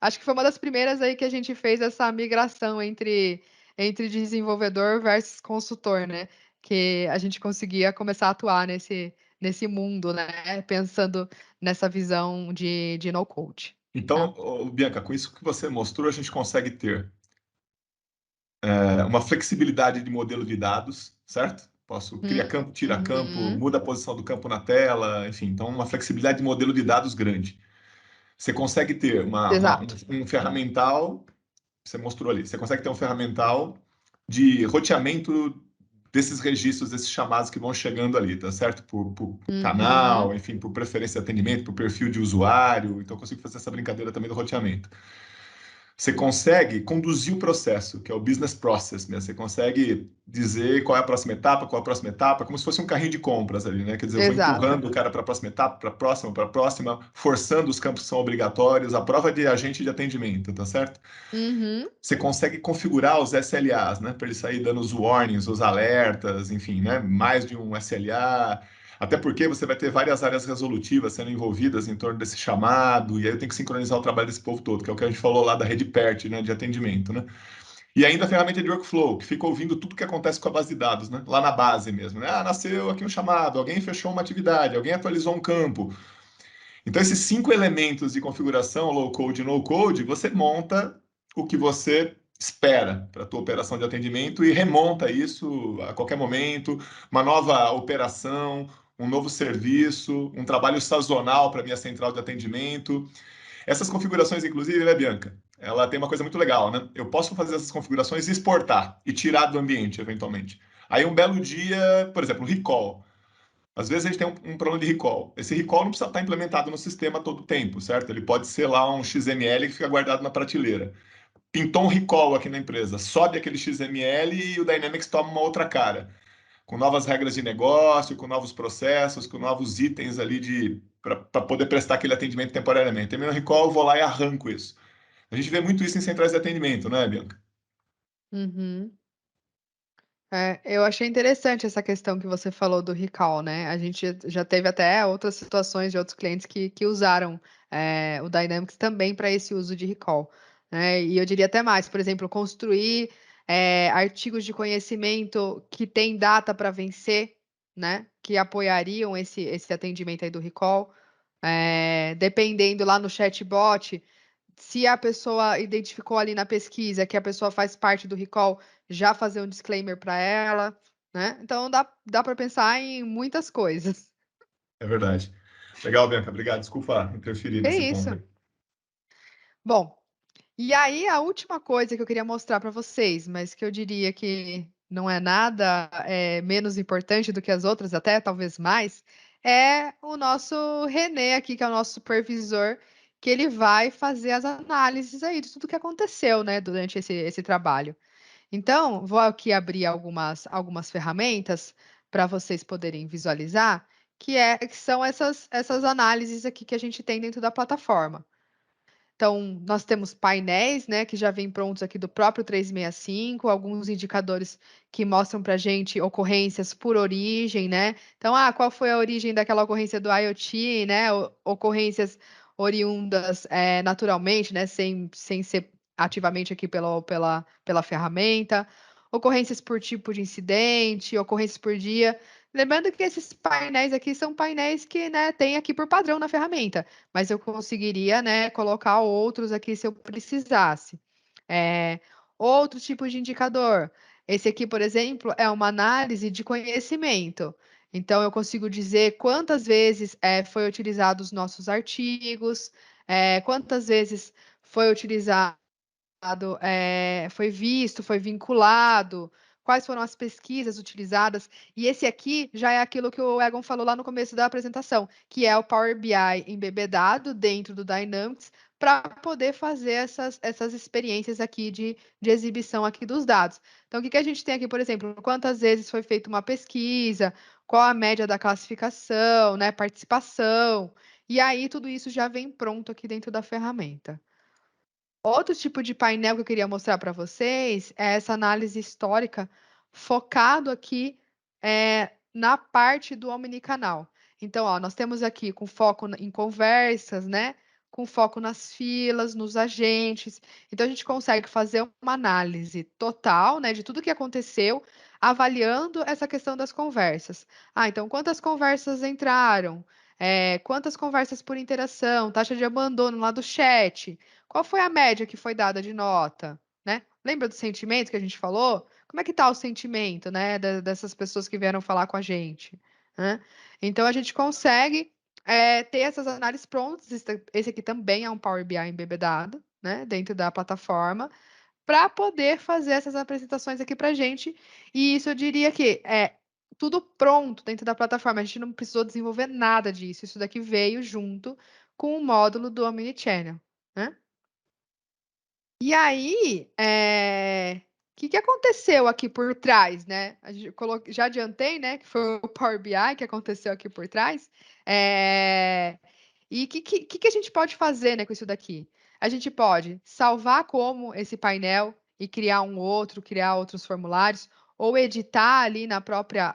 acho que foi uma das primeiras aí que a gente fez essa migração entre desenvolvedor versus consultor, né? Que a gente conseguia começar a atuar nesse mundo, né? Pensando nessa visão de no-code. Então, Bianca, com isso que você mostrou, a gente consegue ter uma flexibilidade de modelo de dados, certo? Posso criar campo, tirar campo, muda a posição do campo na tela, enfim. Então, uma flexibilidade de modelo de dados grande. Você consegue ter um ferramental, você mostrou ali, você consegue ter um ferramental de roteamento desses registros, desses chamados que vão chegando ali, tá certo? Por canal, enfim, por preferência de atendimento, por perfil de usuário. Então, eu consigo fazer essa brincadeira também do roteamento. Você consegue conduzir o processo, que é o business process mesmo. Você consegue dizer qual é a próxima etapa, como se fosse um carrinho de compras ali, né? Quer dizer, eu vou empurrando o cara para a próxima etapa, para a próxima, forçando os campos que são obrigatórios, a prova de agente de atendimento, tá certo? Você consegue configurar os SLAs, né? Para ele sair dando os warnings, os alertas, enfim, né? Mais de um SLA. Até porque você vai ter várias áreas resolutivas sendo envolvidas em torno desse chamado, e aí eu tenho que sincronizar o trabalho desse povo todo, que é o que a gente falou lá da rede PERT, né, de atendimento, né? E ainda a ferramenta de workflow, que fica ouvindo tudo que acontece com a base de dados, né? Lá na base mesmo, né? Nasceu aqui um chamado, alguém fechou uma atividade, alguém atualizou um campo. Então, esses 5 elementos de configuração, low code e no code, você monta o que você espera para a tua operação de atendimento e remonta isso a qualquer momento, uma nova operação, um novo serviço, um trabalho sazonal para a minha central de atendimento. Essas configurações, inclusive, né, Bianca? Ela tem uma coisa muito legal, né? Eu posso fazer essas configurações e exportar e tirar do ambiente, eventualmente. Aí, um belo dia, por exemplo, recall. Às vezes a gente tem um problema de recall. Esse recall não precisa estar implementado no sistema todo o tempo, certo? Ele pode ser lá um XML que fica guardado na prateleira. Pintou um recall aqui na empresa, sobe aquele XML e o Dynamics toma uma outra cara, com novas regras de negócio, com novos processos, com novos itens ali para poder prestar aquele atendimento temporariamente. Termina o recall, eu vou lá e arranco isso. A gente vê muito isso em centrais de atendimento, né, Bianca? Eu achei interessante essa questão que você falou do recall, né? A gente já teve até outras situações de outros clientes que usaram o Dynamics também para esse uso de recall, né? E eu diria até mais, por exemplo, construir artigos de conhecimento que têm data para vencer, né? Que apoiariam esse atendimento aí do recall. Dependendo lá no chatbot, se a pessoa identificou ali na pesquisa que a pessoa faz parte do recall, já fazer um disclaimer para ela, né? Então dá para pensar em muitas coisas. É verdade. Legal, Bianca. Obrigado. Desculpa interferir É nesse isso. ponto. Bom, e aí a última coisa que eu queria mostrar para vocês, mas que eu diria que não é nada menos importante do que as outras, até talvez mais, é o nosso René aqui, que é o nosso supervisor, que ele vai fazer as análises aí de tudo que aconteceu, né, durante esse trabalho. Então, vou aqui abrir algumas ferramentas para vocês poderem visualizar, que são essas análises aqui que a gente tem dentro da plataforma. Então, nós temos painéis, né, que já vêm prontos aqui do próprio 365, alguns indicadores que mostram para a gente ocorrências por origem, né? Então, qual foi a origem daquela ocorrência do IoT, né? Ocorrências oriundas naturalmente, né, sem ser ativamente aqui pela ferramenta, ocorrências por tipo de incidente, ocorrências por dia. Lembrando que esses painéis aqui são painéis que, né, tem aqui por padrão na ferramenta, mas eu conseguiria, né, colocar outros aqui se eu precisasse. Outro tipo de indicador. Esse aqui, por exemplo, é uma análise de conhecimento. Então, eu consigo dizer quantas vezes foi utilizado os nossos artigos, quantas vezes foi utilizado foi visto, foi vinculado, quais foram as pesquisas utilizadas. E esse aqui já é aquilo que o Egon falou lá no começo da apresentação, que é o Power BI embebedado dentro do Dynamics para poder fazer essas experiências aqui de exibição aqui dos dados. Então, o que a gente tem aqui, por exemplo, quantas vezes foi feita uma pesquisa, qual a média da classificação, né, participação, e aí tudo isso já vem pronto aqui dentro da ferramenta. Outro tipo de painel que eu queria mostrar para vocês é essa análise histórica focado aqui na parte do omnicanal. Então, ó, nós temos aqui com foco em conversas, né? Com foco nas filas, nos agentes. Então, a gente consegue fazer uma análise total, né, de tudo que aconteceu, avaliando essa questão das conversas. Ah, então, quantas conversas entraram? Quantas conversas por interação? Taxa de abandono lá do chat. Qual foi a média que foi dada de nota, né? Lembra do sentimento que a gente falou? Como é que tá o sentimento, né, dessas pessoas que vieram falar com a gente, né? Então a gente consegue ter essas análises prontas. Esse aqui também é um Power BI embebedado, né, dentro da plataforma, para poder fazer essas apresentações aqui para a gente. E isso eu diria que é tudo pronto dentro da plataforma. A gente não precisou desenvolver nada disso. Isso daqui veio junto com o módulo do Omnichannel, né? E aí, o que aconteceu aqui por trás, né? Já adiantei, né, que foi o Power BI que aconteceu aqui por trás. E o que a gente pode fazer, né, com isso daqui? A gente pode salvar como esse painel e criar um outro, criar outros formulários, ou editar ali na própria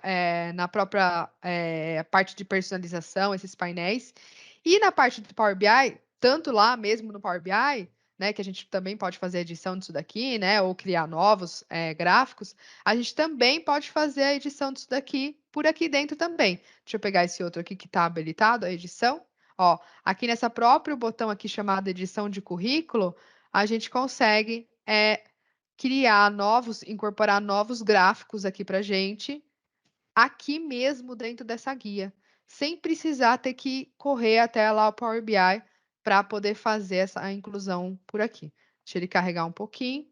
parte de personalização esses painéis. E na parte do Power BI, tanto lá mesmo no Power BI, né, que a gente também pode fazer a edição disso daqui, né, ou criar novos gráficos, a gente também pode fazer a edição disso daqui por aqui dentro também. Deixa eu pegar esse outro aqui que está habilitado, a edição. Ó, aqui nessa próprio botão aqui chamado edição de currículo, a gente consegue incorporar novos gráficos aqui para gente, aqui mesmo dentro dessa guia, sem precisar ter que correr até lá o Power BI para poder fazer a inclusão por aqui. Deixa ele carregar um pouquinho,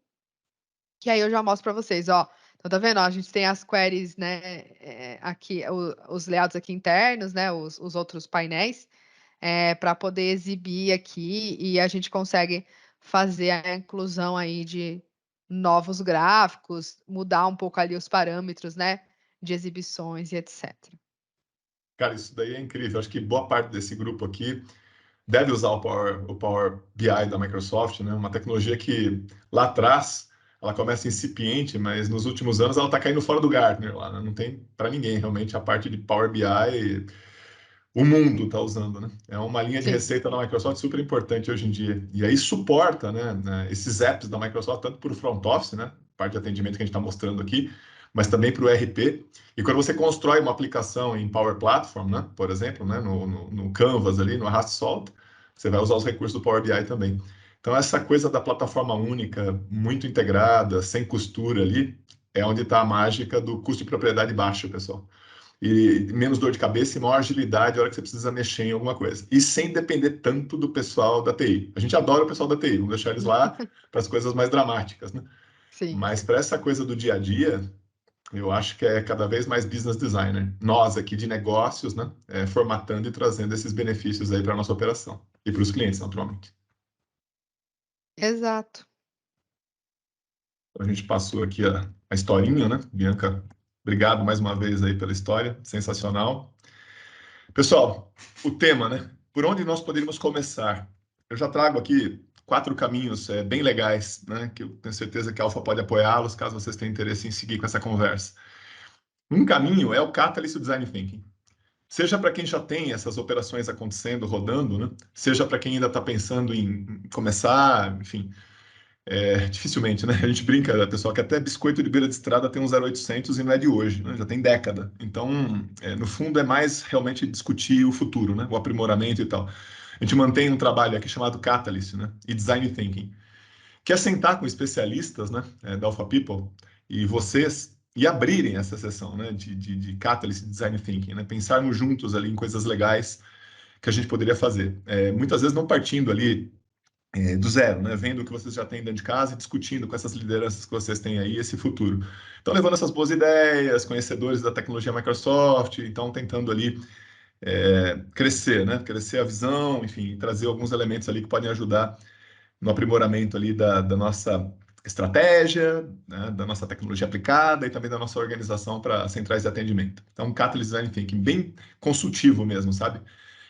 que aí eu já mostro para vocês, ó. Então, tá vendo? Ó, a gente tem as queries, né, aqui, os layouts aqui internos, né, os outros painéis, para poder exibir aqui, e a gente consegue fazer a inclusão aí de novos gráficos, mudar um pouco ali os parâmetros, né, de exibições e etc. Cara, isso daí é incrível. Acho que boa parte desse grupo aqui deve usar o Power BI da Microsoft, né? Uma tecnologia que lá atrás ela começa incipiente, mas nos últimos anos ela está caindo fora do Gartner lá, né? Não tem para ninguém realmente a parte de Power BI. O mundo está usando, né? É uma linha de Sim. receita da Microsoft super importante hoje em dia. E aí suporta, né, esses apps da Microsoft, tanto para o front office, né, parte de atendimento que a gente está mostrando aqui, mas também para o ERP. E quando você constrói uma aplicação em Power Platform, né, por exemplo, né, no Canvas ali, no Arrasta e Solta, você vai usar os recursos do Power BI também. Então, essa coisa da plataforma única, muito integrada, sem costura ali, é onde está a mágica do custo de propriedade baixo, pessoal. E menos dor de cabeça e maior agilidade na hora que você precisa mexer em alguma coisa. E sem depender tanto do pessoal da TI. A gente adora o pessoal da TI, vamos deixar eles lá para as coisas mais dramáticas, né? Sim. Mas para essa coisa do dia a dia, eu acho que é cada vez mais business designer. Nós aqui de negócios, né? Formatando e trazendo esses benefícios aí para a nossa operação. E para os clientes, naturalmente. Exato. Então, a gente passou aqui a historinha, né? Bianca, obrigado mais uma vez aí pela história, sensacional. Pessoal, o tema, né? Por onde nós poderíamos começar? Eu já trago aqui 4 caminhos bem legais, né? Que eu tenho certeza que a Alfa pode apoiá-los, caso vocês tenham interesse em seguir com essa conversa. Um caminho é o Catalyst Design Thinking. Seja para quem já tem essas operações acontecendo, rodando, né? Seja para quem ainda está pensando em começar, enfim. Dificilmente, né? A gente brinca, pessoal, que até biscoito de beira de estrada tem um 0800 e não é de hoje, né? Já tem década. Então, no fundo, é mais realmente discutir o futuro, né? O aprimoramento e tal. A gente mantém um trabalho aqui chamado Catalyst, né? E Design Thinking, que é sentar com especialistas, né? Da Alpha People e vocês e abrirem essa sessão, né? De Catalyst e Design Thinking, né? Pensarmos juntos ali em coisas legais que a gente poderia fazer. Muitas vezes não partindo ali do zero, né? Vendo o que vocês já têm dentro de casa e discutindo com essas lideranças que vocês têm aí esse futuro. Então, levando essas boas ideias, conhecedores da tecnologia Microsoft, então tentando ali crescer, né? Crescer a visão, enfim, trazer alguns elementos ali que podem ajudar no aprimoramento ali da nossa estratégia, né? Da nossa tecnologia aplicada e também da nossa organização para centrais de atendimento. Então, um Catalyst Design Thinking bem consultivo mesmo, sabe?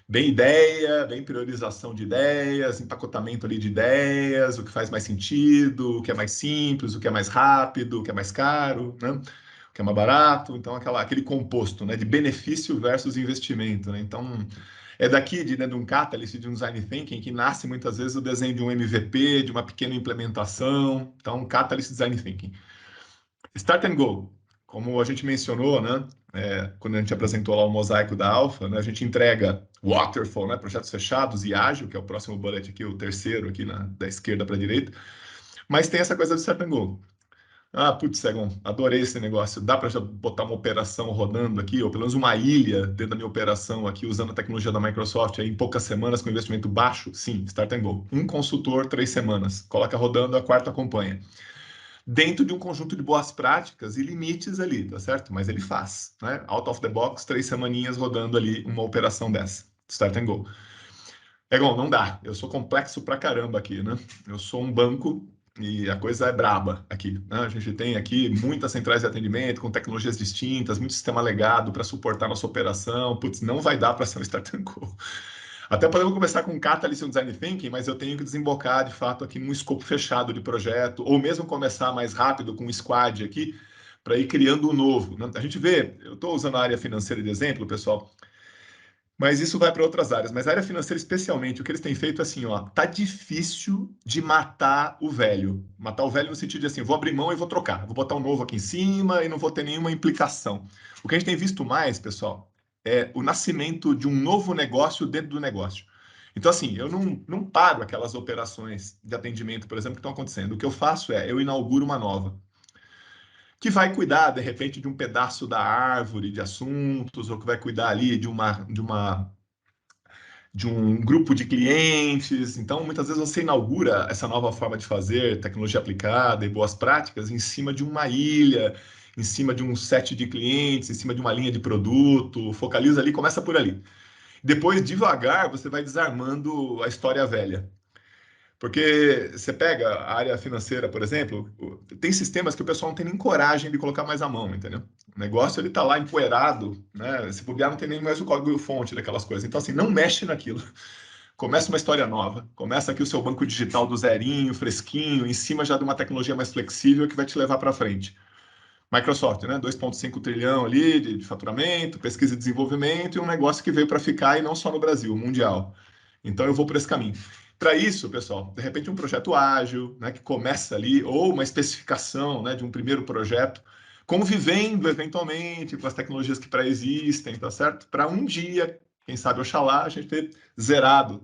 Bem ideia, bem priorização de ideias, empacotamento ali de ideias, o que faz mais sentido, o que é mais simples, o que é mais rápido, o que é mais caro, né? O que é mais barato. Então, aquele composto, né, de benefício versus investimento, né? Então, é daqui, de um catalyst, de um design thinking, que nasce muitas vezes o desenho de um MVP, de uma pequena implementação. Então, catalyst design thinking. Start and go. Como a gente mencionou, né, quando a gente apresentou lá o mosaico da Alpha, né, a gente entrega waterfall, né, projetos fechados e ágil, que é o próximo bullet aqui, o terceiro aqui da esquerda para a direita, mas tem essa coisa do start and go. Ah, putz, Segon, adorei esse negócio. Dá para já botar uma operação rodando aqui, ou pelo menos uma ilha dentro da minha operação aqui, usando a tecnologia da Microsoft aí, em poucas semanas, com investimento baixo? Sim, start and go. Um consultor, 3 semanas. Coloca rodando, a quarta acompanha. Dentro de um conjunto de boas práticas e limites ali, tá certo? Mas ele faz, né? Out of the box, 3 semaninhas rodando ali uma operação dessa. Start and go. Egon, não dá. Eu sou complexo pra caramba aqui, né? Eu sou um banco e a coisa é braba aqui, né? A gente tem aqui muitas centrais de atendimento com tecnologias distintas, muito sistema legado para suportar nossa operação. Putz, não vai dar para ser um start and go. Até podemos começar com Catalyst e um Design Thinking, mas eu tenho que desembocar, de fato, aqui num escopo fechado de projeto, ou mesmo começar mais rápido com um squad aqui, para ir criando um novo, né? A gente vê, eu estou usando a área financeira de exemplo, pessoal, mas isso vai para outras áreas. Mas a área financeira, especialmente, o que eles têm feito é assim, ó, tá difícil de matar o velho. Matar o velho no sentido de assim, vou abrir mão e vou trocar. Vou botar um novo aqui em cima e não vou ter nenhuma implicação. O que a gente tem visto mais, pessoal, é o nascimento de um novo negócio dentro do negócio. Então, assim, eu não paro aquelas operações de atendimento, por exemplo, que estão acontecendo. O que eu faço é, eu inauguro uma nova que vai cuidar, de repente, de um pedaço da árvore de assuntos, ou que vai cuidar ali de um grupo de clientes. Então, muitas vezes você inaugura essa nova forma de fazer, tecnologia aplicada e boas práticas, em cima de uma ilha, em cima de um set de clientes, em cima de uma linha de produto, focaliza ali, começa por ali. Depois, devagar, você vai desarmando a história velha. Porque você pega a área financeira, por exemplo, tem sistemas que o pessoal não tem nem coragem de colocar mais a mão, entendeu? O negócio ele tá lá empoeirado, né? Se bobear, não tem nem mais o código-fonte daquelas coisas. Então, assim, não mexe naquilo. Começa uma história nova. Começa aqui o seu banco digital do zerinho, fresquinho, em cima já de uma tecnologia mais flexível que vai te levar para frente. Microsoft, né? 2,5 trilhão ali de faturamento, pesquisa e desenvolvimento e um negócio que veio para ficar e não só no Brasil, mundial. Então eu vou por esse caminho. Para isso, pessoal, de repente um projeto ágil, né, que começa ali, ou uma especificação, né, de um primeiro projeto, convivendo eventualmente com as tecnologias que pré-existem, tá certo? Para um dia, quem sabe, oxalá, a gente ter zerado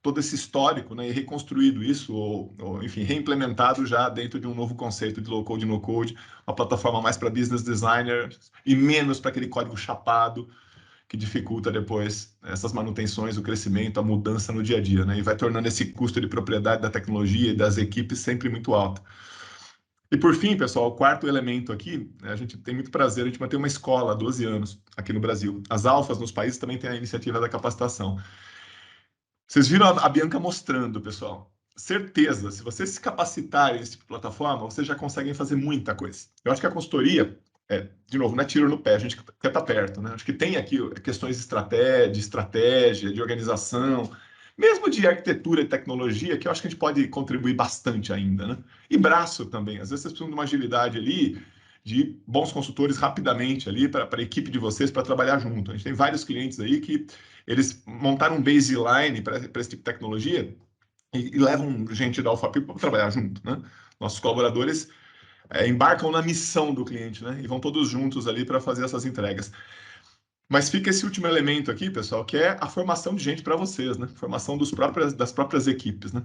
todo esse histórico, né, e reconstruído isso, ou, enfim, reimplementado já dentro de um novo conceito de low-code e no-code, uma plataforma mais para business designers e menos para aquele código chapado que dificulta depois essas manutenções, o crescimento, a mudança no dia a dia, né, e vai tornando esse custo de propriedade da tecnologia e das equipes sempre muito alto. E por fim, pessoal, o quarto elemento aqui, a gente tem muito prazer, a gente manter uma escola há 12 anos aqui no Brasil. As alfas nos países também têm a iniciativa da capacitação. Vocês viram a Bianca mostrando, pessoal. Certeza, se vocês se capacitarem nesse tipo de plataforma, vocês já conseguem fazer muita coisa. Eu acho que a consultoria, de novo, não é tiro no pé, a gente quer estar perto, né? Acho que tem aqui questões de estratégia, de organização, mesmo de arquitetura e tecnologia, que eu acho que a gente pode contribuir bastante ainda, né? E braço também. Às vezes vocês precisam de uma agilidade ali, de bons consultores rapidamente ali para a equipe de vocês para trabalhar junto. A gente tem vários clientes aí que eles montaram um baseline para esse tipo de tecnologia e levam gente da Alpha People para trabalhar junto, né? Nossos colaboradores embarcam na missão do cliente, né? E vão todos juntos ali para fazer essas entregas. Mas fica esse último elemento aqui, pessoal, que é a formação de gente para vocês, né? Formação das próprias equipes, né?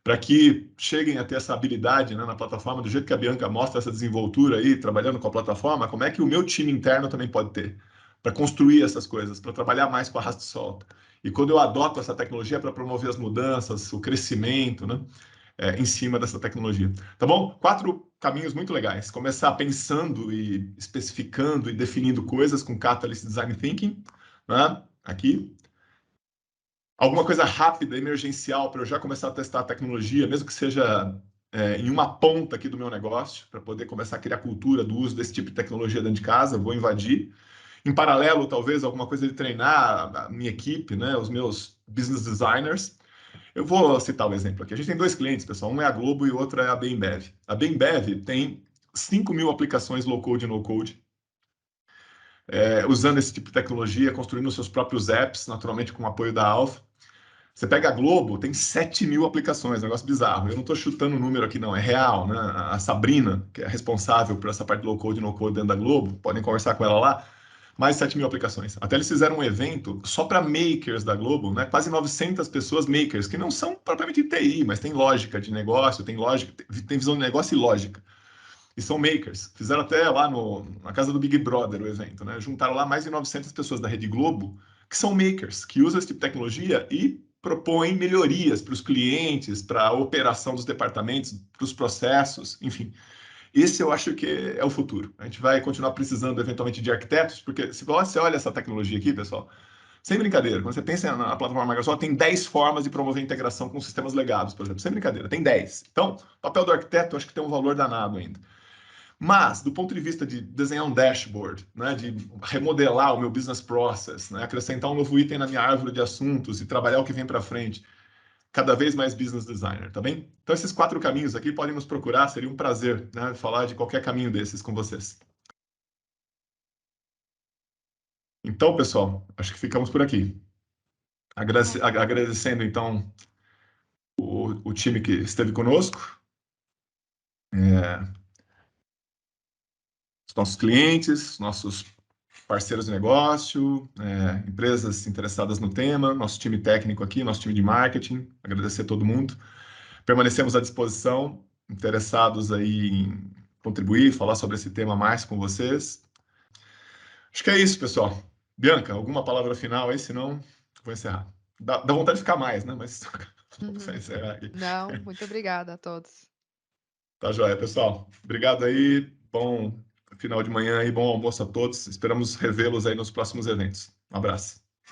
Para que cheguem a ter essa habilidade, né, na plataforma, do jeito que a Bianca mostra essa desenvoltura aí, trabalhando com a plataforma, como é que o meu time interno também pode ter? Para construir essas coisas, para trabalhar mais com arrasto e solta. E quando eu adoto essa tecnologia para promover as mudanças, o crescimento, né? Em cima dessa tecnologia. Tá bom? 4 caminhos muito legais. Começar pensando e especificando e definindo coisas com Catalyst Design Thinking, né? Aqui. Alguma coisa rápida, emergencial, para eu já começar a testar a tecnologia, mesmo que seja em uma ponta aqui do meu negócio, para poder começar a criar cultura do uso desse tipo de tecnologia dentro de casa, vou invadir. Em paralelo, talvez, alguma coisa de treinar a minha equipe, né? Os meus business designers. Eu vou citar um exemplo aqui. A gente tem 2 clientes, pessoal. Um é a Globo e o outro é a Bembev. A Bembev tem 5.000 aplicações low-code e no-code, usando esse tipo de tecnologia, construindo seus próprios apps, naturalmente com o apoio da Alpha. Você pega a Globo, tem 7.000 aplicações, negócio bizarro. Eu não estou chutando o número aqui, não, é real, né? A Sabrina, que é responsável por essa parte de low-code e no-code dentro da Globo, podem conversar com ela lá, mais 7.000 aplicações. Até eles fizeram um evento só para makers da Globo, né? Quase 900 pessoas makers, que não são propriamente TI, mas tem lógica de negócio, tem lógica, tem visão de negócio e lógica. E são makers. Fizeram até lá na casa do Big Brother o evento, né? Juntaram lá mais de 900 pessoas da Rede Globo, que são makers, que usam esse tipo de tecnologia e propõem melhorias para os clientes, para a operação dos departamentos, para os processos, enfim. Esse eu acho que é o futuro. A gente vai continuar precisando, eventualmente, de arquitetos, porque se você olha essa tecnologia aqui, pessoal, sem brincadeira, quando você pensa na plataforma Microsoft, tem 10 formas de promover integração com sistemas legados, por exemplo. Sem brincadeira, tem 10. Então, o papel do arquiteto, eu acho que tem um valor danado ainda. Mas, do ponto de vista de desenhar um dashboard, né, de remodelar o meu business process, né, acrescentar um novo item na minha árvore de assuntos e trabalhar o que vem para frente, cada vez mais business designer, tá bem? Então, esses 4 caminhos aqui podem nos procurar, seria um prazer, né, falar de qualquer caminho desses com vocês. Então, pessoal, acho que ficamos por aqui. Agradecendo, então, o time que esteve conosco, os nossos clientes, nossos parceiros de negócio, empresas interessadas no tema, nosso time técnico aqui, nosso time de marketing, agradecer a todo mundo. Permanecemos à disposição, interessados aí em contribuir, falar sobre esse tema mais com vocês. Acho que é isso, pessoal. Bianca, alguma palavra final aí, senão vou encerrar. Dá vontade de ficar mais, né? Mas vou encerrar aqui. Não, muito obrigada a todos. Tá joia, pessoal. Obrigado aí, bom final de manhã e bom almoço a todos. Esperamos revê-los aí nos próximos eventos. Um abraço.